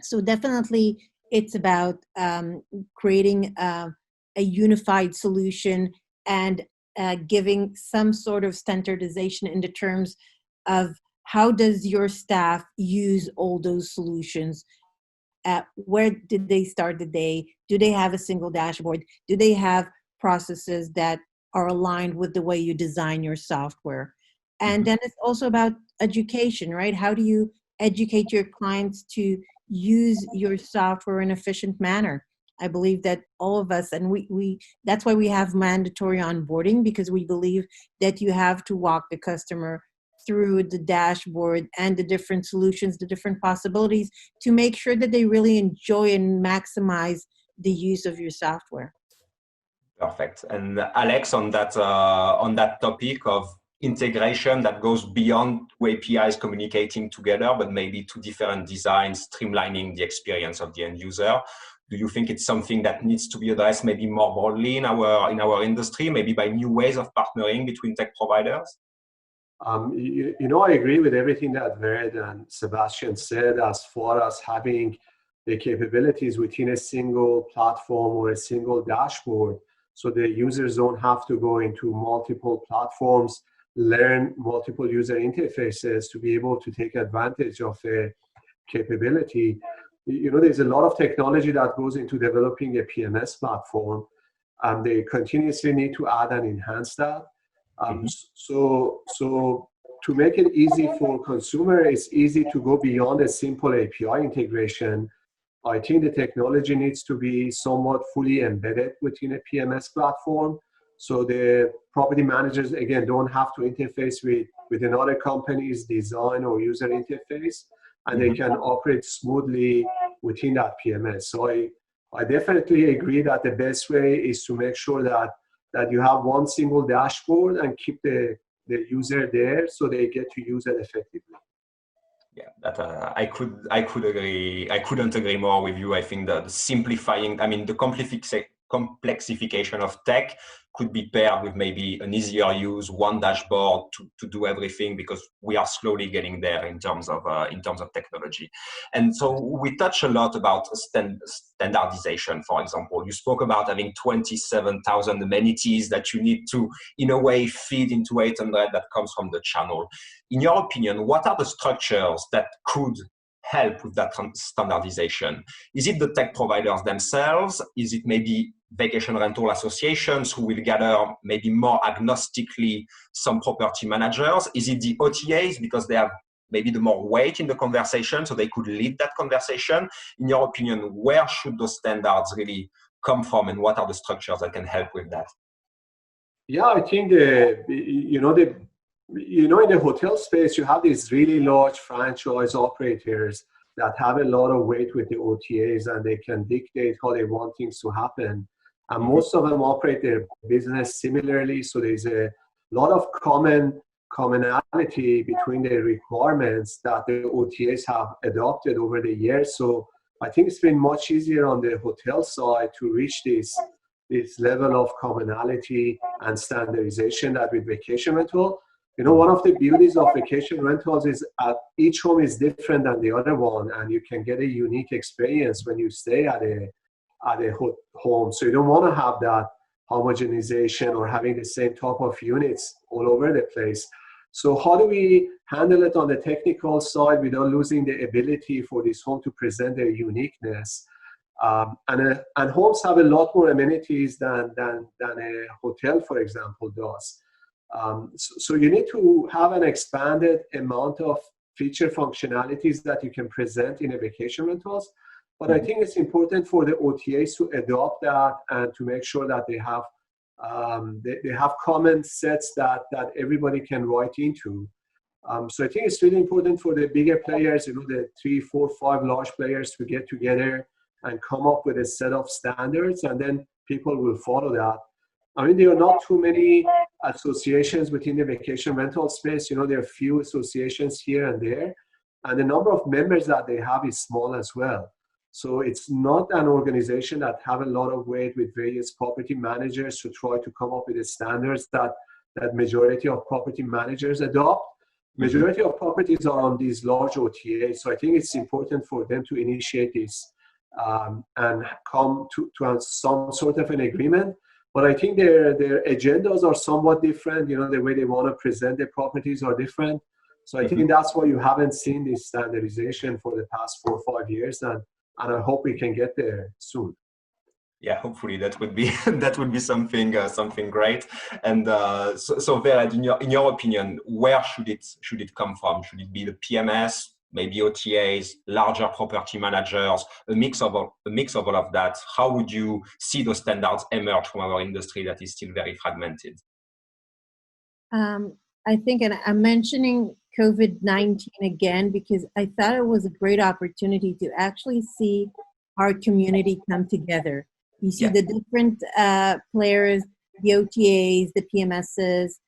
So definitely it's about creating a unified solution and giving some sort of standardization in the terms of how does your staff use all those solutions? Where did they start the day? Do they have a single dashboard? Do they have processes that are aligned with the way you design your software? And then it's also about education, right? How do you educate your clients to use your software in an efficient manner? I believe that all of us, and that's why we have mandatory onboarding, because we believe that you have to walk the customer through the dashboard and the different solutions, the different possibilities, to make sure that they really enjoy and maximize the use of your software. Perfect. And Alex, on that topic of integration that goes beyond two APIs communicating together, but maybe two different designs, streamlining the experience of the end user, do you think it's something that needs to be addressed maybe more broadly in our industry, maybe by new ways of partnering between tech providers? You know, I agree with everything that Vered and Sebastien said as far as having the capabilities within a single platform or a single dashboard, so the users don't have to go into multiple platforms, learn multiple user interfaces to be able to take advantage of a capability. You know, there's a lot of technology that goes into developing a PMS platform, and they continuously need to add and enhance that. So to make it easy for consumer, it's easy to go beyond a simple API integration. I think the technology needs to be somewhat fully embedded within a PMS platform. So the property managers, again, don't have to interface with another company's design or user interface, and they can operate smoothly within that PMS. So I definitely agree that the best way is to make sure that you have one single dashboard and keep the user there so they get to use it effectively. Yeah, that I could agree. I couldn't agree more with you. I think that the simplifying, I mean, the complexification of tech could be paired with maybe an easier use, one dashboard to do everything, because we are slowly getting there in terms of technology. And so we touch a lot about standardization, for example. You spoke about having 27,000 amenities that you need to, in a way, feed into 800 that comes from the channel. In your opinion, what are the structures that could help with that standardization? Is it the tech providers themselves? Is it maybe vacation rental associations who will gather maybe more agnostically some property managers? Is it the OTAs because they have maybe the more weight in the conversation, so they could lead that conversation? In your opinion, where should those standards really come from, and what are the structures that can help with that? Yeah, I think in the hotel space, you have these really large franchise operators that have a lot of weight with the OTAs, and they can dictate how they want things to happen. And most of them operate their business similarly, so there's a lot of commonality between the requirements that the OTAs have adopted over the years. So I think it's been much easier on the hotel side to reach this level of commonality and standardization that with vacation rental. One of the beauties of vacation rentals is each home is different than the other one, and you can get a unique experience when you stay at a home. So you don't want to have that homogenization or having the same type of units all over the place. So how do we handle it on the technical side without losing the ability for this home to present their uniqueness? And homes have a lot more amenities than a hotel, for example, does. So you need to have an expanded amount of feature functionalities that you can present in a vacation rentals. But I think it's important for the OTAs to adopt that and to make sure that they have common sets that everybody can write into. So I think it's really important for the bigger players, the 3, 4, 5 large players to get together and come up with a set of standards, and then people will follow that. I mean, there are not too many associations within the vacation rental space. There are few associations here and there, and the number of members that they have is small as well. So it's not an organization that have a lot of weight with various property managers to try to come up with the standards that majority of property managers adopt. Majority of properties are on these large OTAs, so I think it's important for them to initiate this and come to some sort of an agreement. But I think their agendas are somewhat different. The way they want to present their properties are different. So I think that's why you haven't seen this standardization for the past 4 or 5 years, and I hope we can get there soon. Yeah, hopefully that would be something great. And so Vered, in your opinion, where should it come from? Should it be the PMS, maybe OTAs, larger property managers, a mix of all of that? How would you see those standards emerge from our industry that is still very fragmented? I think, and I'm mentioning COVID-19 again because I thought it was a great opportunity to actually see our community come together. You see the different players, the OTAs, the PMSs,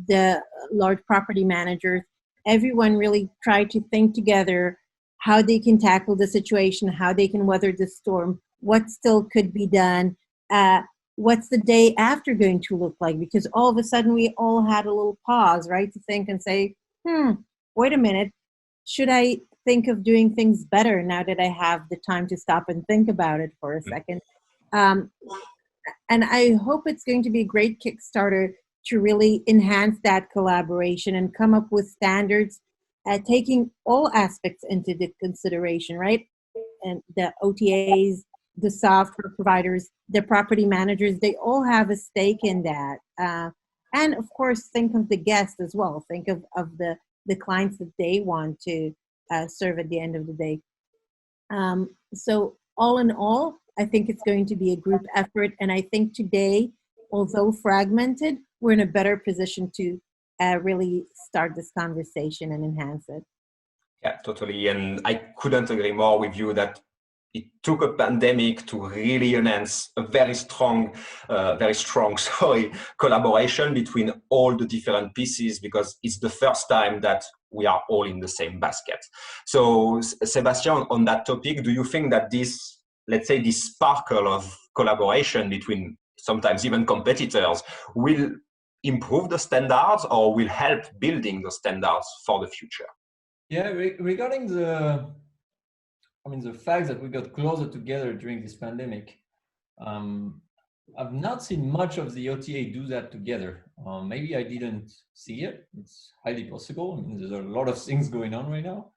the large property managers. Everyone really tried to think together how they can tackle the situation, how they can weather the storm, what still could be done, what's the day after going to look like? Because all of a sudden we all had a little pause, right, to think and say, wait a minute, should I think of doing things better now that I have the time to stop and think about it for a second? And I hope it's going to be a great Kickstarter to really enhance that collaboration and come up with standards, taking all aspects into the consideration, right? And the OTAs, the software providers, the property managers, they all have a stake in that. And of course, think of the guest as well. Think of the clients that they want to serve at the end of the day. So all in all, I think it's going to be a group effort. And I think today, although fragmented, we're in a better position to really start this conversation and enhance it. Yeah, totally. And I couldn't agree more with you that it took a pandemic to really enhance a very strong collaboration between all the different pieces, because it's the first time that we are all in the same basket. So, Sebastien, on that topic, do you think that this, let's say, this sparkle of collaboration between sometimes even competitors will improve the standards or will help building the standards for the future? Yeah, regarding the fact that we got closer together during this pandemic, I've not seen much of the OTA do that together. Maybe I didn't see it. It's highly possible. I mean, there's a lot of things going on right now.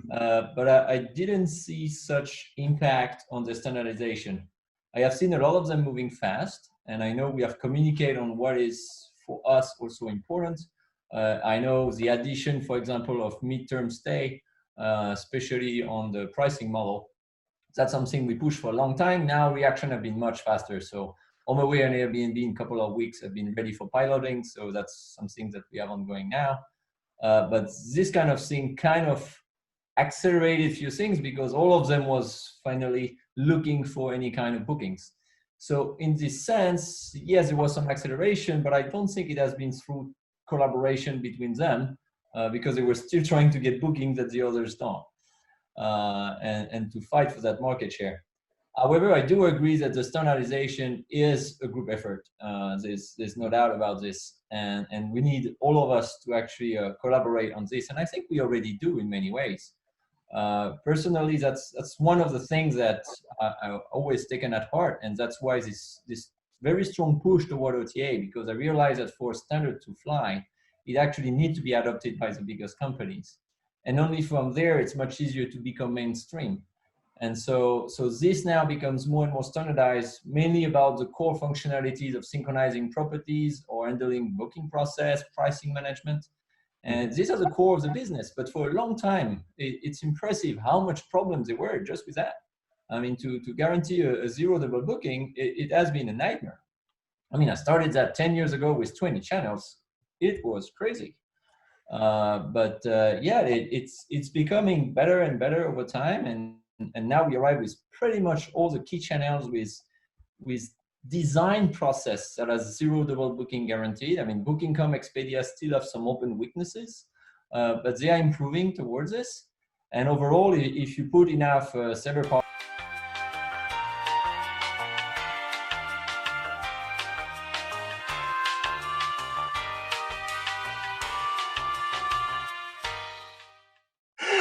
but I didn't see such impact on the standardization. I have seen a lot of them moving fast, and I know we have communicated on what is for us also important. I know the addition, for example, of midterm stay, especially on the pricing model. That's something we pushed for a long time. Now reaction have been much faster. So on my way on Airbnb in a couple of weeks, I've been ready for piloting. So that's something that we have ongoing now. But this kind of thing kind of accelerated a few things because all of them was finally looking for any kind of bookings. So in this sense, yes, there was some acceleration, but I don't think it has been through collaboration between them because they were still trying to get bookings that the others don't. And to fight for that market share. However, I do agree that the standardization is a group effort. There's no doubt about this. And we need all of us to actually collaborate on this. And I think we already do in many ways. Personally, that's one of the things that I've always taken at heart. And that's why this very strong push toward OTA, because I realize that for standard to fly, it actually needs to be adopted by the biggest companies. And only from there, it's much easier to become mainstream. And so this now becomes more and more standardized, mainly about the core functionalities of synchronizing properties or handling booking process, pricing management. And these are the core of the business. But for a long time, it's impressive how much problems there were just with that. I mean, to guarantee a zero double booking, it has been a nightmare. I mean, I started that 10 years ago with 20 channels. It was crazy. But yeah, it's becoming better and better over time, and now we arrive with pretty much all the key channels with design process that has zero double booking guaranteed. I mean, Booking.com, Expedia still have some open weaknesses, but they are improving towards this. And overall, if you put enough server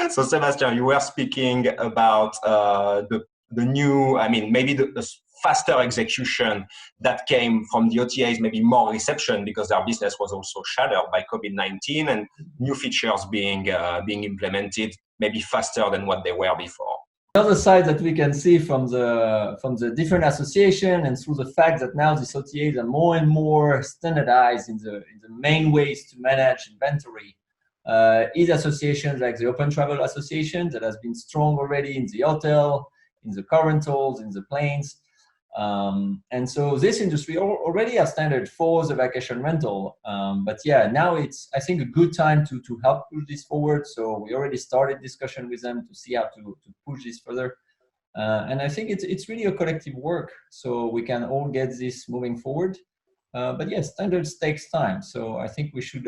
So Sebastien, you were speaking about the new, I mean, maybe the faster execution that came from the OTAs, maybe more reception because their business was also shattered by COVID-19 and new features being implemented maybe faster than what they were before. The other side that we can see from the different association and through the fact that now these OTAs are more and more standardized in the main ways to manage inventory. Is associations like the Open Travel Association that has been strong already in the hotel, in the car rentals, in the planes. And so this industry already has standard for the vacation rental. But yeah, now it's, I think, a good time to help push this forward. So we already started discussion with them to see how to push this further. And I think it's really a collective work. So we can all get this moving forward. But yes, standards takes time. So I think we should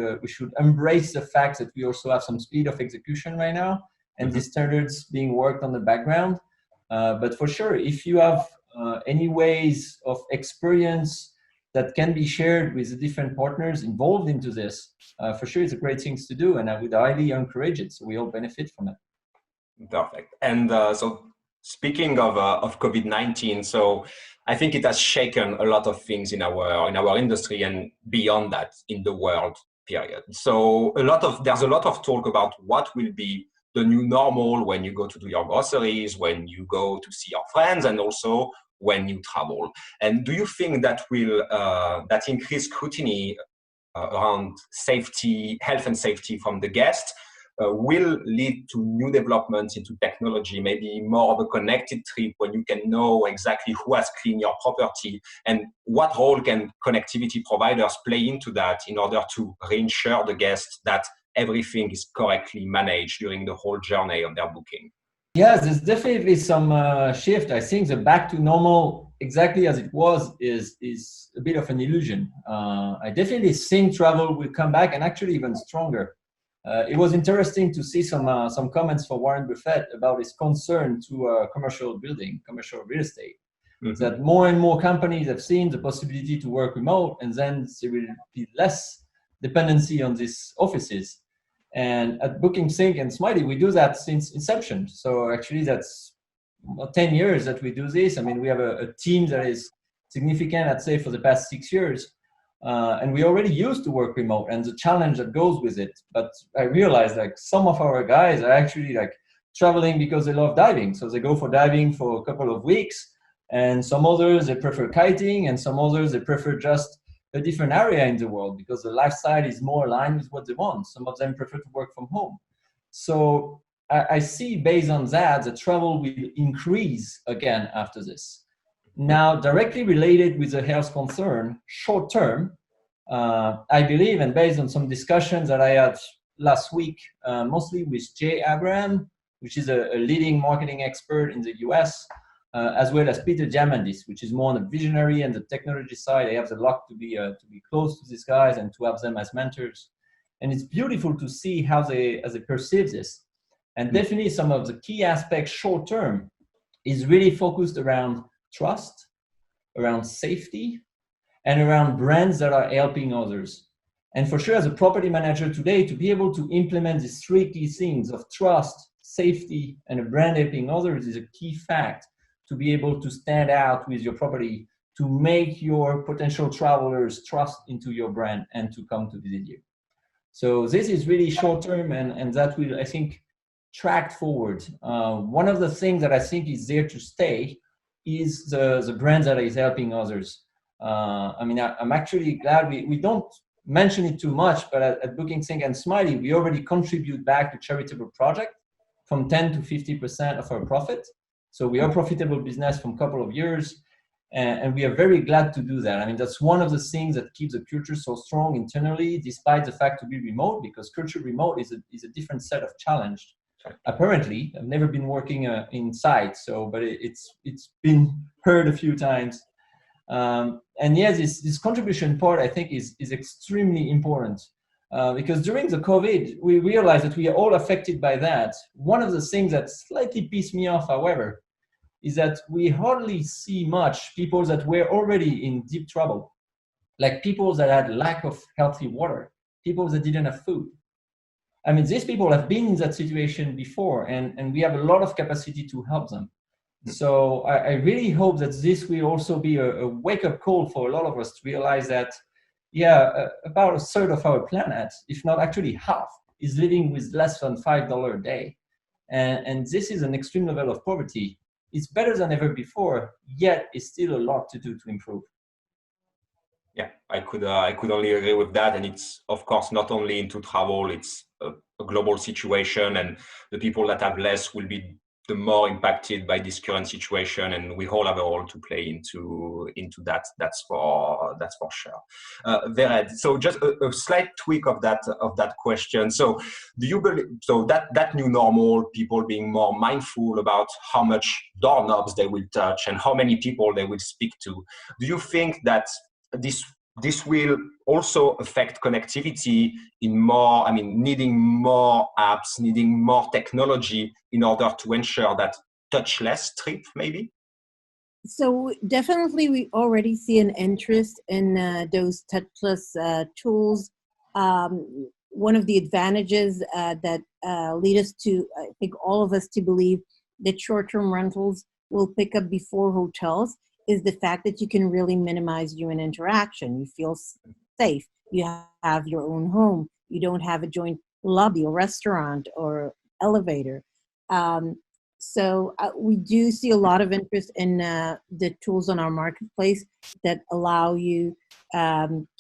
embrace the fact that we also have some speed of execution right now, and the standards being worked on the background. But for sure, if you have any ways of experience that can be shared with the different partners involved into this, for sure, it's a great thing to do, and I would highly encourage it. So we all benefit from it. Perfect. And so speaking of COVID-19, so I think it has shaken a lot of things in our industry and beyond that in the world, period. So there's a lot of talk about what will be the new normal when you go to do your groceries, when you go to see your friends, and also when you travel. And do you think that will that increased scrutiny around safety, health and safety from the guests will lead to new developments into technology, maybe more of a connected trip when you can know exactly who has cleaned your property, and what role can connectivity providers play into that in order to reassure the guests that everything is correctly managed during the whole journey of their booking? Yes, there's definitely some shift. I think the back to normal, exactly as it was, is a bit of an illusion. I definitely think travel will come back, and actually even stronger. It was interesting to see some comments for Warren Buffett about his concern to commercial building, commercial real estate. That more and more companies have seen the possibility to work remote, and then there will be less dependency on these offices. And at BookingSync and Smiley, we do that since inception. So actually that's 10 years that we do this. I mean, we have a team that is significant, I'd say, for the past 6 years. And we already used to work remote and the challenge that goes with it. But I realized like some of our guys are actually like traveling because they love diving. So they go for diving for a couple of weeks. And some others, they prefer kiting. And some others, they prefer just a different area in the world because the lifestyle is more aligned with what they want. Some of them prefer to work from home. So I see based on that, the travel will increase again after this. Now, directly related with the health concern, short term, I believe, and based on some discussions that I had last week, mostly with Jay Abraham, which is a leading marketing expert in the US, as well as Peter Diamandis, which is more on the visionary and the technology side. I have the luck to be close to these guys and to have them as mentors. And it's beautiful to see how they perceive this. And definitely some of the key aspects short term is really focused around trust, around safety, and around brands that are helping others. And for sure, as a property manager today, to be able to implement these three key things of trust, safety, and a brand helping others is a key fact to be able to stand out with your property, to make your potential travelers trust into your brand and to come to visit you. So this is really short term, and that will, I think, track forward. One of the things that I think is there to stay is the brand that is helping others. I mean, I'm actually glad we don't mention it too much, but at BookingSync and Smiley, we already contribute back to charitable project from 10 to 50% of our profit. So we are a profitable business from a couple of years, and we are very glad to do that. I mean, that's one of the things that keeps the culture so strong internally, despite the fact to be remote, because culture remote is a different set of challenge. Apparently, I've never been working inside, but it's been heard a few times. And yes, this contribution part, I think, is extremely important because during the COVID, we realized that we are all affected by that. One of the things that slightly pissed me off, however, is that we hardly see much people that were already in deep trouble, like people that had lack of healthy water, people that didn't have food. I mean, these people have been in that situation before, and we have a lot of capacity to help them. So I really hope that this will also be a wake-up call for a lot of us to realize that, about a third of our planet, if not actually half, is living with less than $5 a day. And this is an extreme level of poverty. It's better than ever before, yet it's still a lot to do to improve. Yeah, I could only agree with that. And it's, of course, not only into travel, it's a global situation, and the people that have less will be the more impacted by this current situation, and we all have a role to play into that. That's for sure. Vered, so just a slight tweak of that question. So, do you believe that new normal, people being more mindful about how much doorknobs they will touch and how many people they will speak to? Do you think that this will also affect connectivity in more, I mean, needing more apps, needing more technology in order to ensure that touchless trip, maybe? So definitely we already see an interest in those touchless tools. One of the advantages that lead us to, I think all of us to believe that short-term rentals will pick up before hotels is the fact that you can really minimize human interaction. You feel safe. You have your own home. You don't have a joint lobby or restaurant or elevator. So we do see a lot of interest in the tools on our marketplace that allow you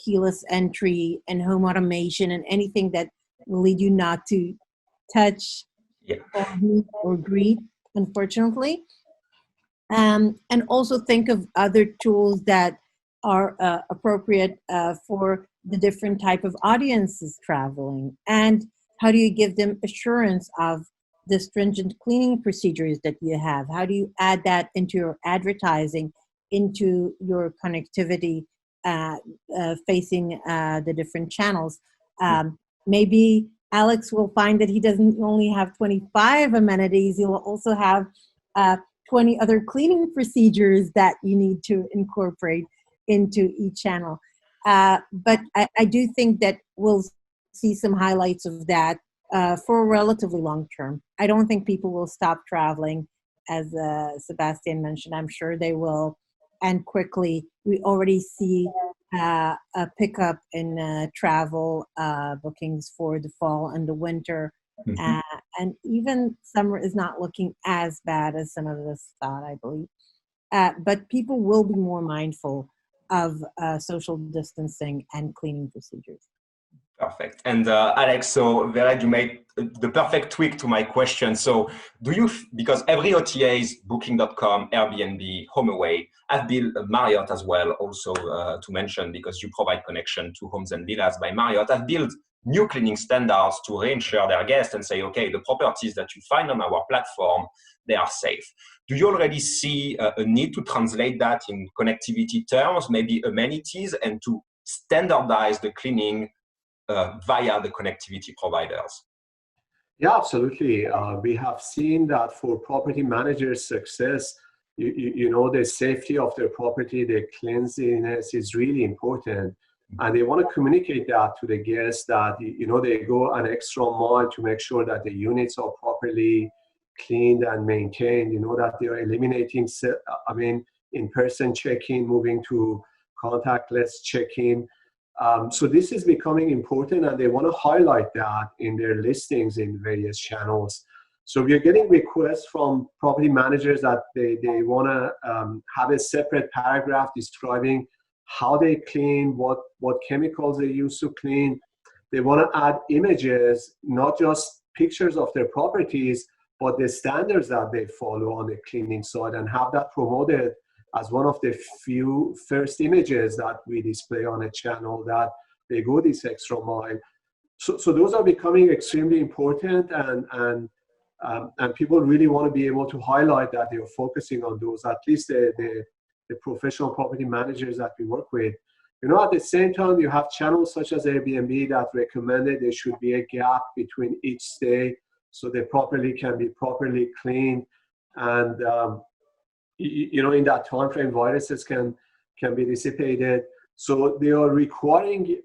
keyless entry and home automation and anything that will lead you not to touch or greet, unfortunately. And also think of other tools that are appropriate for the different type of audiences traveling. And how do you give them assurance of the stringent cleaning procedures that you have? How do you add that into your advertising, into your connectivity facing the different channels? Maybe Alex will find that he doesn't only have 25 amenities, he will also have 20 other cleaning procedures that you need to incorporate into each channel. But I do think that we'll see some highlights of that for a relatively long term. I don't think people will stop traveling, as Sebastien mentioned. I'm sure they will, and quickly. We already see a pickup in travel bookings for the fall and the winter Mhm. And even summer is not looking as bad as some of us thought, I believe. But people will be more mindful of social distancing and cleaning procedures. Perfect. And Alex, so Vered, you made the perfect tweak to my question. So do you, because every OTAs, Booking.com, Airbnb, HomeAway, have built Marriott as well, also to mention, because you provide connection to Homes and Villas by Marriott, have built new cleaning standards to reinsure their guests and say, okay, the properties that you find on our platform, they are safe. Do you already see a need to translate that in connectivity terms, maybe amenities, and to standardize the cleaning via the connectivity providers? Yeah, absolutely. We have seen that for property managers' success, you know, the safety of their property, the cleanliness is really important. And they want to communicate that to the guests that, you know, they go an extra mile to make sure that the units are properly cleaned and maintained, you know, that they are eliminating, in-person check-in, moving to contactless check-in. So this is becoming important, and they want to highlight that in their listings in various channels. So we are getting requests from property managers that they want to have a separate paragraph describing how they clean, what chemicals they use to clean. They want to add images, not just pictures of their properties, but the standards that they follow on the cleaning side, and have that promoted as one of the few first images that we display on a channel, that they go this extra mile. So those are becoming extremely important, and people really want to be able to highlight that they are focusing on those, at least the professional property managers that we work with. You know, at the same time, you have channels such as Airbnb that recommended there should be a gap between each stay so they can be properly cleaned. And you know, in that time frame, viruses can be dissipated. So they are requiring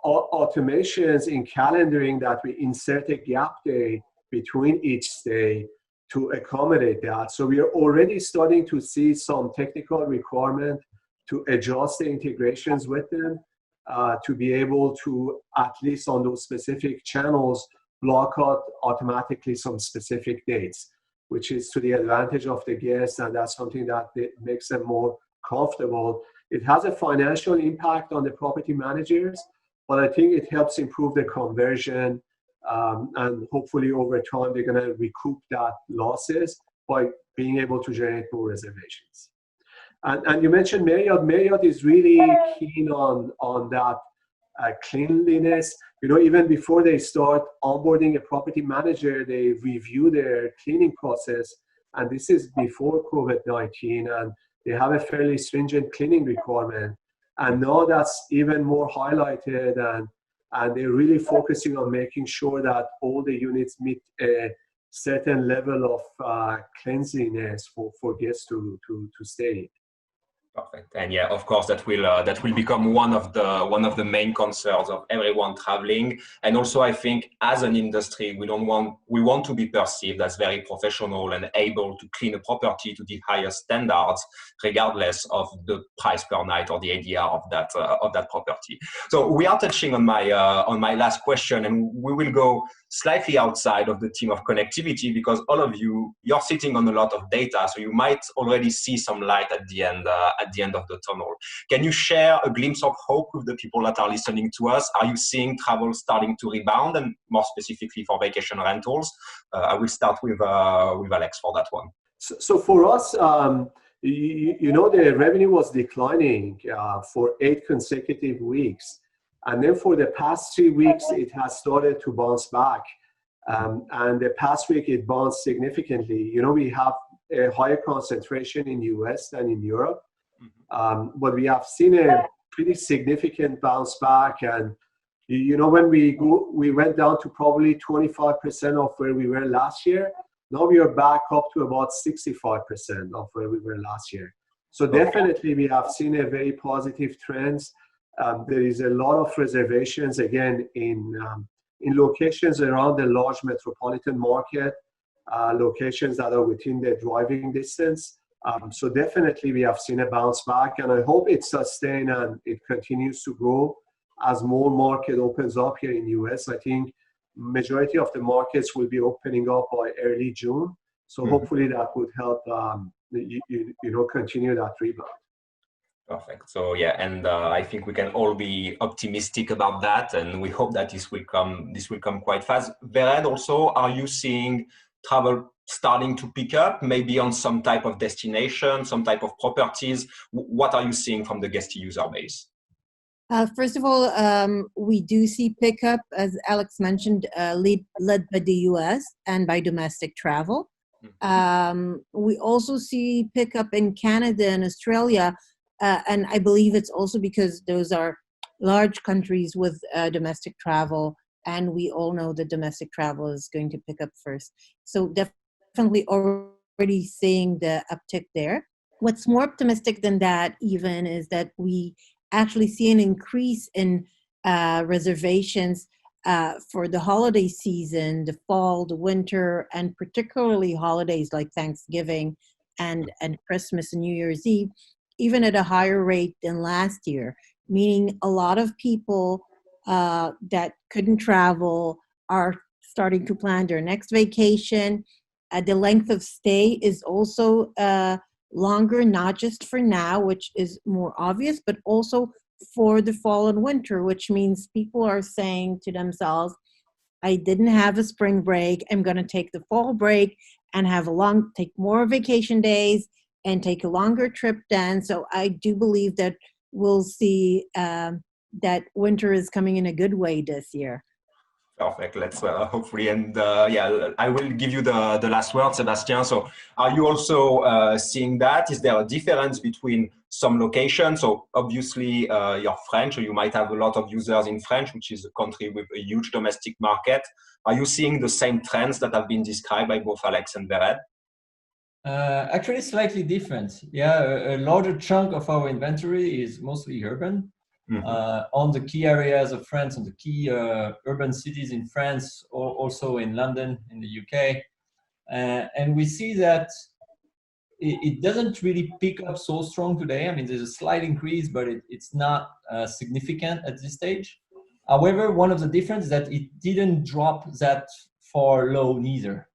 automations in calendaring that we insert a gap day between each stay to accommodate that. So we are already starting to see some technical requirement to adjust the integrations with them to be able to, at least on those specific channels, block out automatically some specific dates, which is to the advantage of the guests, and that's something that makes them more comfortable. It has a financial impact on the property managers, but I think it helps improve the conversion, and hopefully over time they're going to recoup that losses by being able to generate more reservations. And you mentioned Marriott. Marriott is really keen on that cleanliness. You know, even before they start onboarding a property manager, they review their cleaning process, and this is before COVID-19, and they have a fairly stringent cleaning requirement. And now that's even more highlighted, and they're really focusing on making sure that all the units meet a certain level of cleanliness for guests to stay. Perfect. And yeah, of course, that will become one of the main concerns of everyone traveling. And also, I think as an industry, we want to be perceived as very professional and able to clean a property to the highest standards, regardless of the price per night or the ADR of that property. So we are touching on my last question, and we will go slightly outside of the theme of connectivity, because all of you're sitting on a lot of data, so you might already see some light at the end of the tunnel. Can you share a glimpse of hope with the people that are listening to us? Are you seeing travel starting to rebound, and more specifically for vacation rentals? I will start with Alex for that one. So for us, you know, the revenue was declining for 8 consecutive weeks. And then for the past 3 weeks, it has started to bounce back. And the past week, it bounced significantly. You know, we have a higher concentration in US than in Europe. But we have seen a pretty significant bounce back. And, you know, when we went down to probably 25% of where we were last year. Now we are back up to about 65% of where we were last year. So definitely we have seen a very positive trends. There is a lot of reservations, again, in locations around the large metropolitan market, locations that are within the driving distance. So definitely we have seen a bounce back, and I hope it's sustained and it continues to grow as more market opens up here in US. I think majority of the markets will be opening up by early June. So hopefully that would help, continue that rebound. Perfect. So yeah, and I think we can all be optimistic about that, and we hope that this will come quite fast. Vered, also, are you seeing travel starting to pick up, maybe on some type of destination, some type of properties? What are you seeing from the GUESTY user base? First of all, we do see pickup, as Alex mentioned, led by the US and by domestic travel. We also see pickup in Canada and Australia, and I believe it's also because those are large countries with domestic travel, and we all know that domestic travel is going to pick up first. So definitely already seeing the uptick there. What's more optimistic than that even is that we actually see an increase in reservations for the holiday season, the fall, the winter, and particularly holidays like Thanksgiving and Christmas and New Year's Eve, even at a higher rate than last year, meaning a lot of people that couldn't travel are starting to plan their next vacation. The length of stay is also longer, not just for now, which is more obvious, but also for the fall and winter, which means people are saying to themselves, I didn't have a spring break, I'm going to take the fall break and take more vacation days and take a longer trip then. So I do believe that we'll see that winter is coming in a good way this year. Perfect. Let's hopefully, and yeah, I will give you the last word, Sebastien. So are you also seeing that? Is there a difference between some locations? So obviously you're French, so you might have a lot of users in French, which is a country with a huge domestic market. Are you seeing the same trends that have been described by both Alex and Vered? Actually, slightly different. Yeah, a larger chunk of our inventory is mostly urban. On the key areas of France, on the key urban cities in France, or also in London, in the UK. And we see that it doesn't really pick up so strong today. I mean, there's a slight increase, but it's not significant at this stage. However, one of the differences is that it didn't drop that far low neither.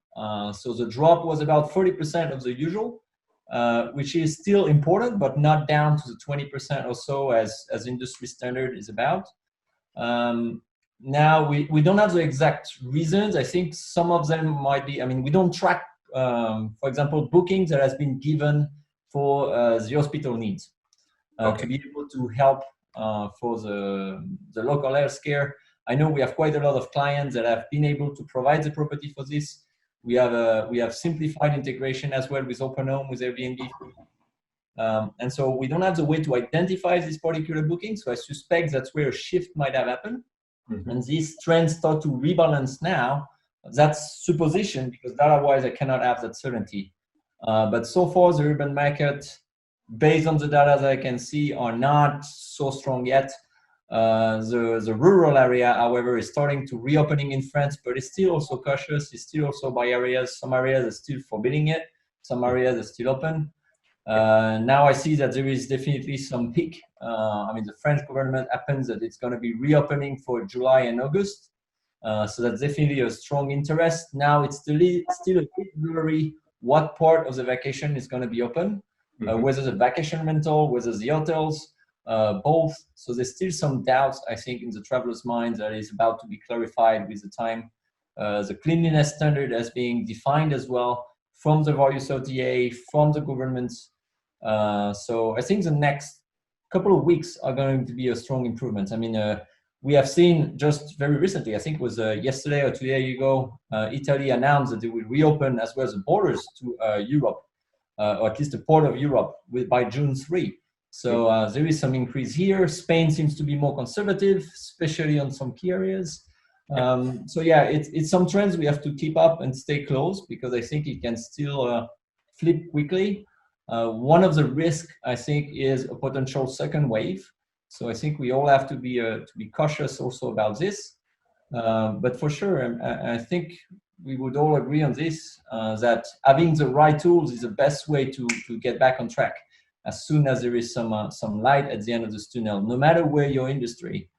So the drop was about 40% of the usual, which is still important, but not down to the 20% or so as industry standard is about. Now, we don't have the exact reasons. I think some of them might be, I mean, we don't track, for example, bookings that has been given for the hospital needs to be able to help for the local healthcare. I know we have quite a lot of clients that have been able to provide the property for this. We have simplified integration as well with Open Home, with Airbnb. And so we don't have the way to identify this particular booking. So I suspect that's where a shift might have happened. And these trends start to rebalance now. That's supposition, because otherwise I cannot have that certainty. But so far, the urban market, based on the data that I can see, are not so strong yet. The rural area, however, is starting to reopening in France, but it's still also cautious. It's still also by areas. Some areas are still forbidding it. Some areas are still open. Now I see that there is definitely some peak. I mean, the French government happens that it's going to be reopening for July and August. So that's definitely a strong interest. Now it's still a bit blurry what part of the vacation is going to be open, whether the vacation rental, whether the hotels, both. So there's still some doubts, I think, in the traveler's mind that is about to be clarified with the time. The cleanliness standard as being defined as well from the various OTA, from the governments. So I think the next couple of weeks are going to be a strong improvement. I mean, we have seen just very recently, I think it was yesterday or 2 days ago, Italy announced that they will reopen as well as the borders to Europe, or at least the port of Europe by June 3. So there is some increase here. Spain seems to be more conservative, especially on some key areas. So yeah, it's some trends we have to keep up and stay close, because I think it can still flip quickly. One of the risks, I think, is a potential second wave. So I think we all have to be cautious also about this. But for sure, I think we would all agree on this, that having the right tools is the best way to get back on track as soon as there is some light at the end of this tunnel, no matter where your industry.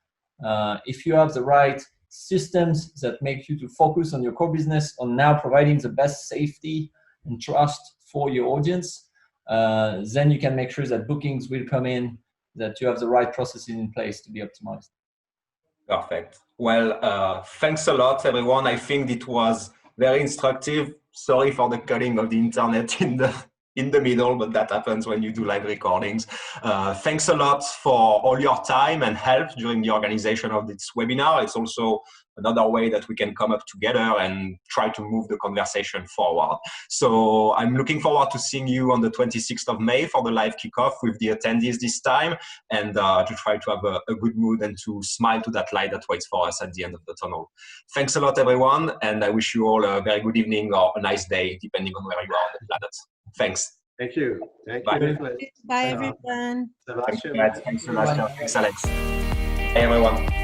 If you have the right systems that make you to focus on your core business, on now providing the best safety and trust for your audience, then you can make sure that bookings will come in, that you have the right processes in place to be optimized. Perfect. Well, thanks a lot, everyone. I think it was very instructive. Sorry for the cutting of the internet in the middle, but that happens when you do live recordings. Thanks a lot for all your time and help during the organization of this webinar. It's also another way that we can come up together and try to move the conversation forward. So I'm looking forward to seeing you on the 26th of May for the live kickoff with the attendees this time, and to try to have a good mood and to smile to that light that waits for us at the end of the tunnel. Thanks a lot, everyone, and I wish you all a very good evening or a nice day, depending on where you are on the planet. Thanks. Thank you. Thank Bye. you. Bye, everyone. Sebastian. Thanks, Sebastian. Thanks, Alex. Hey, everyone.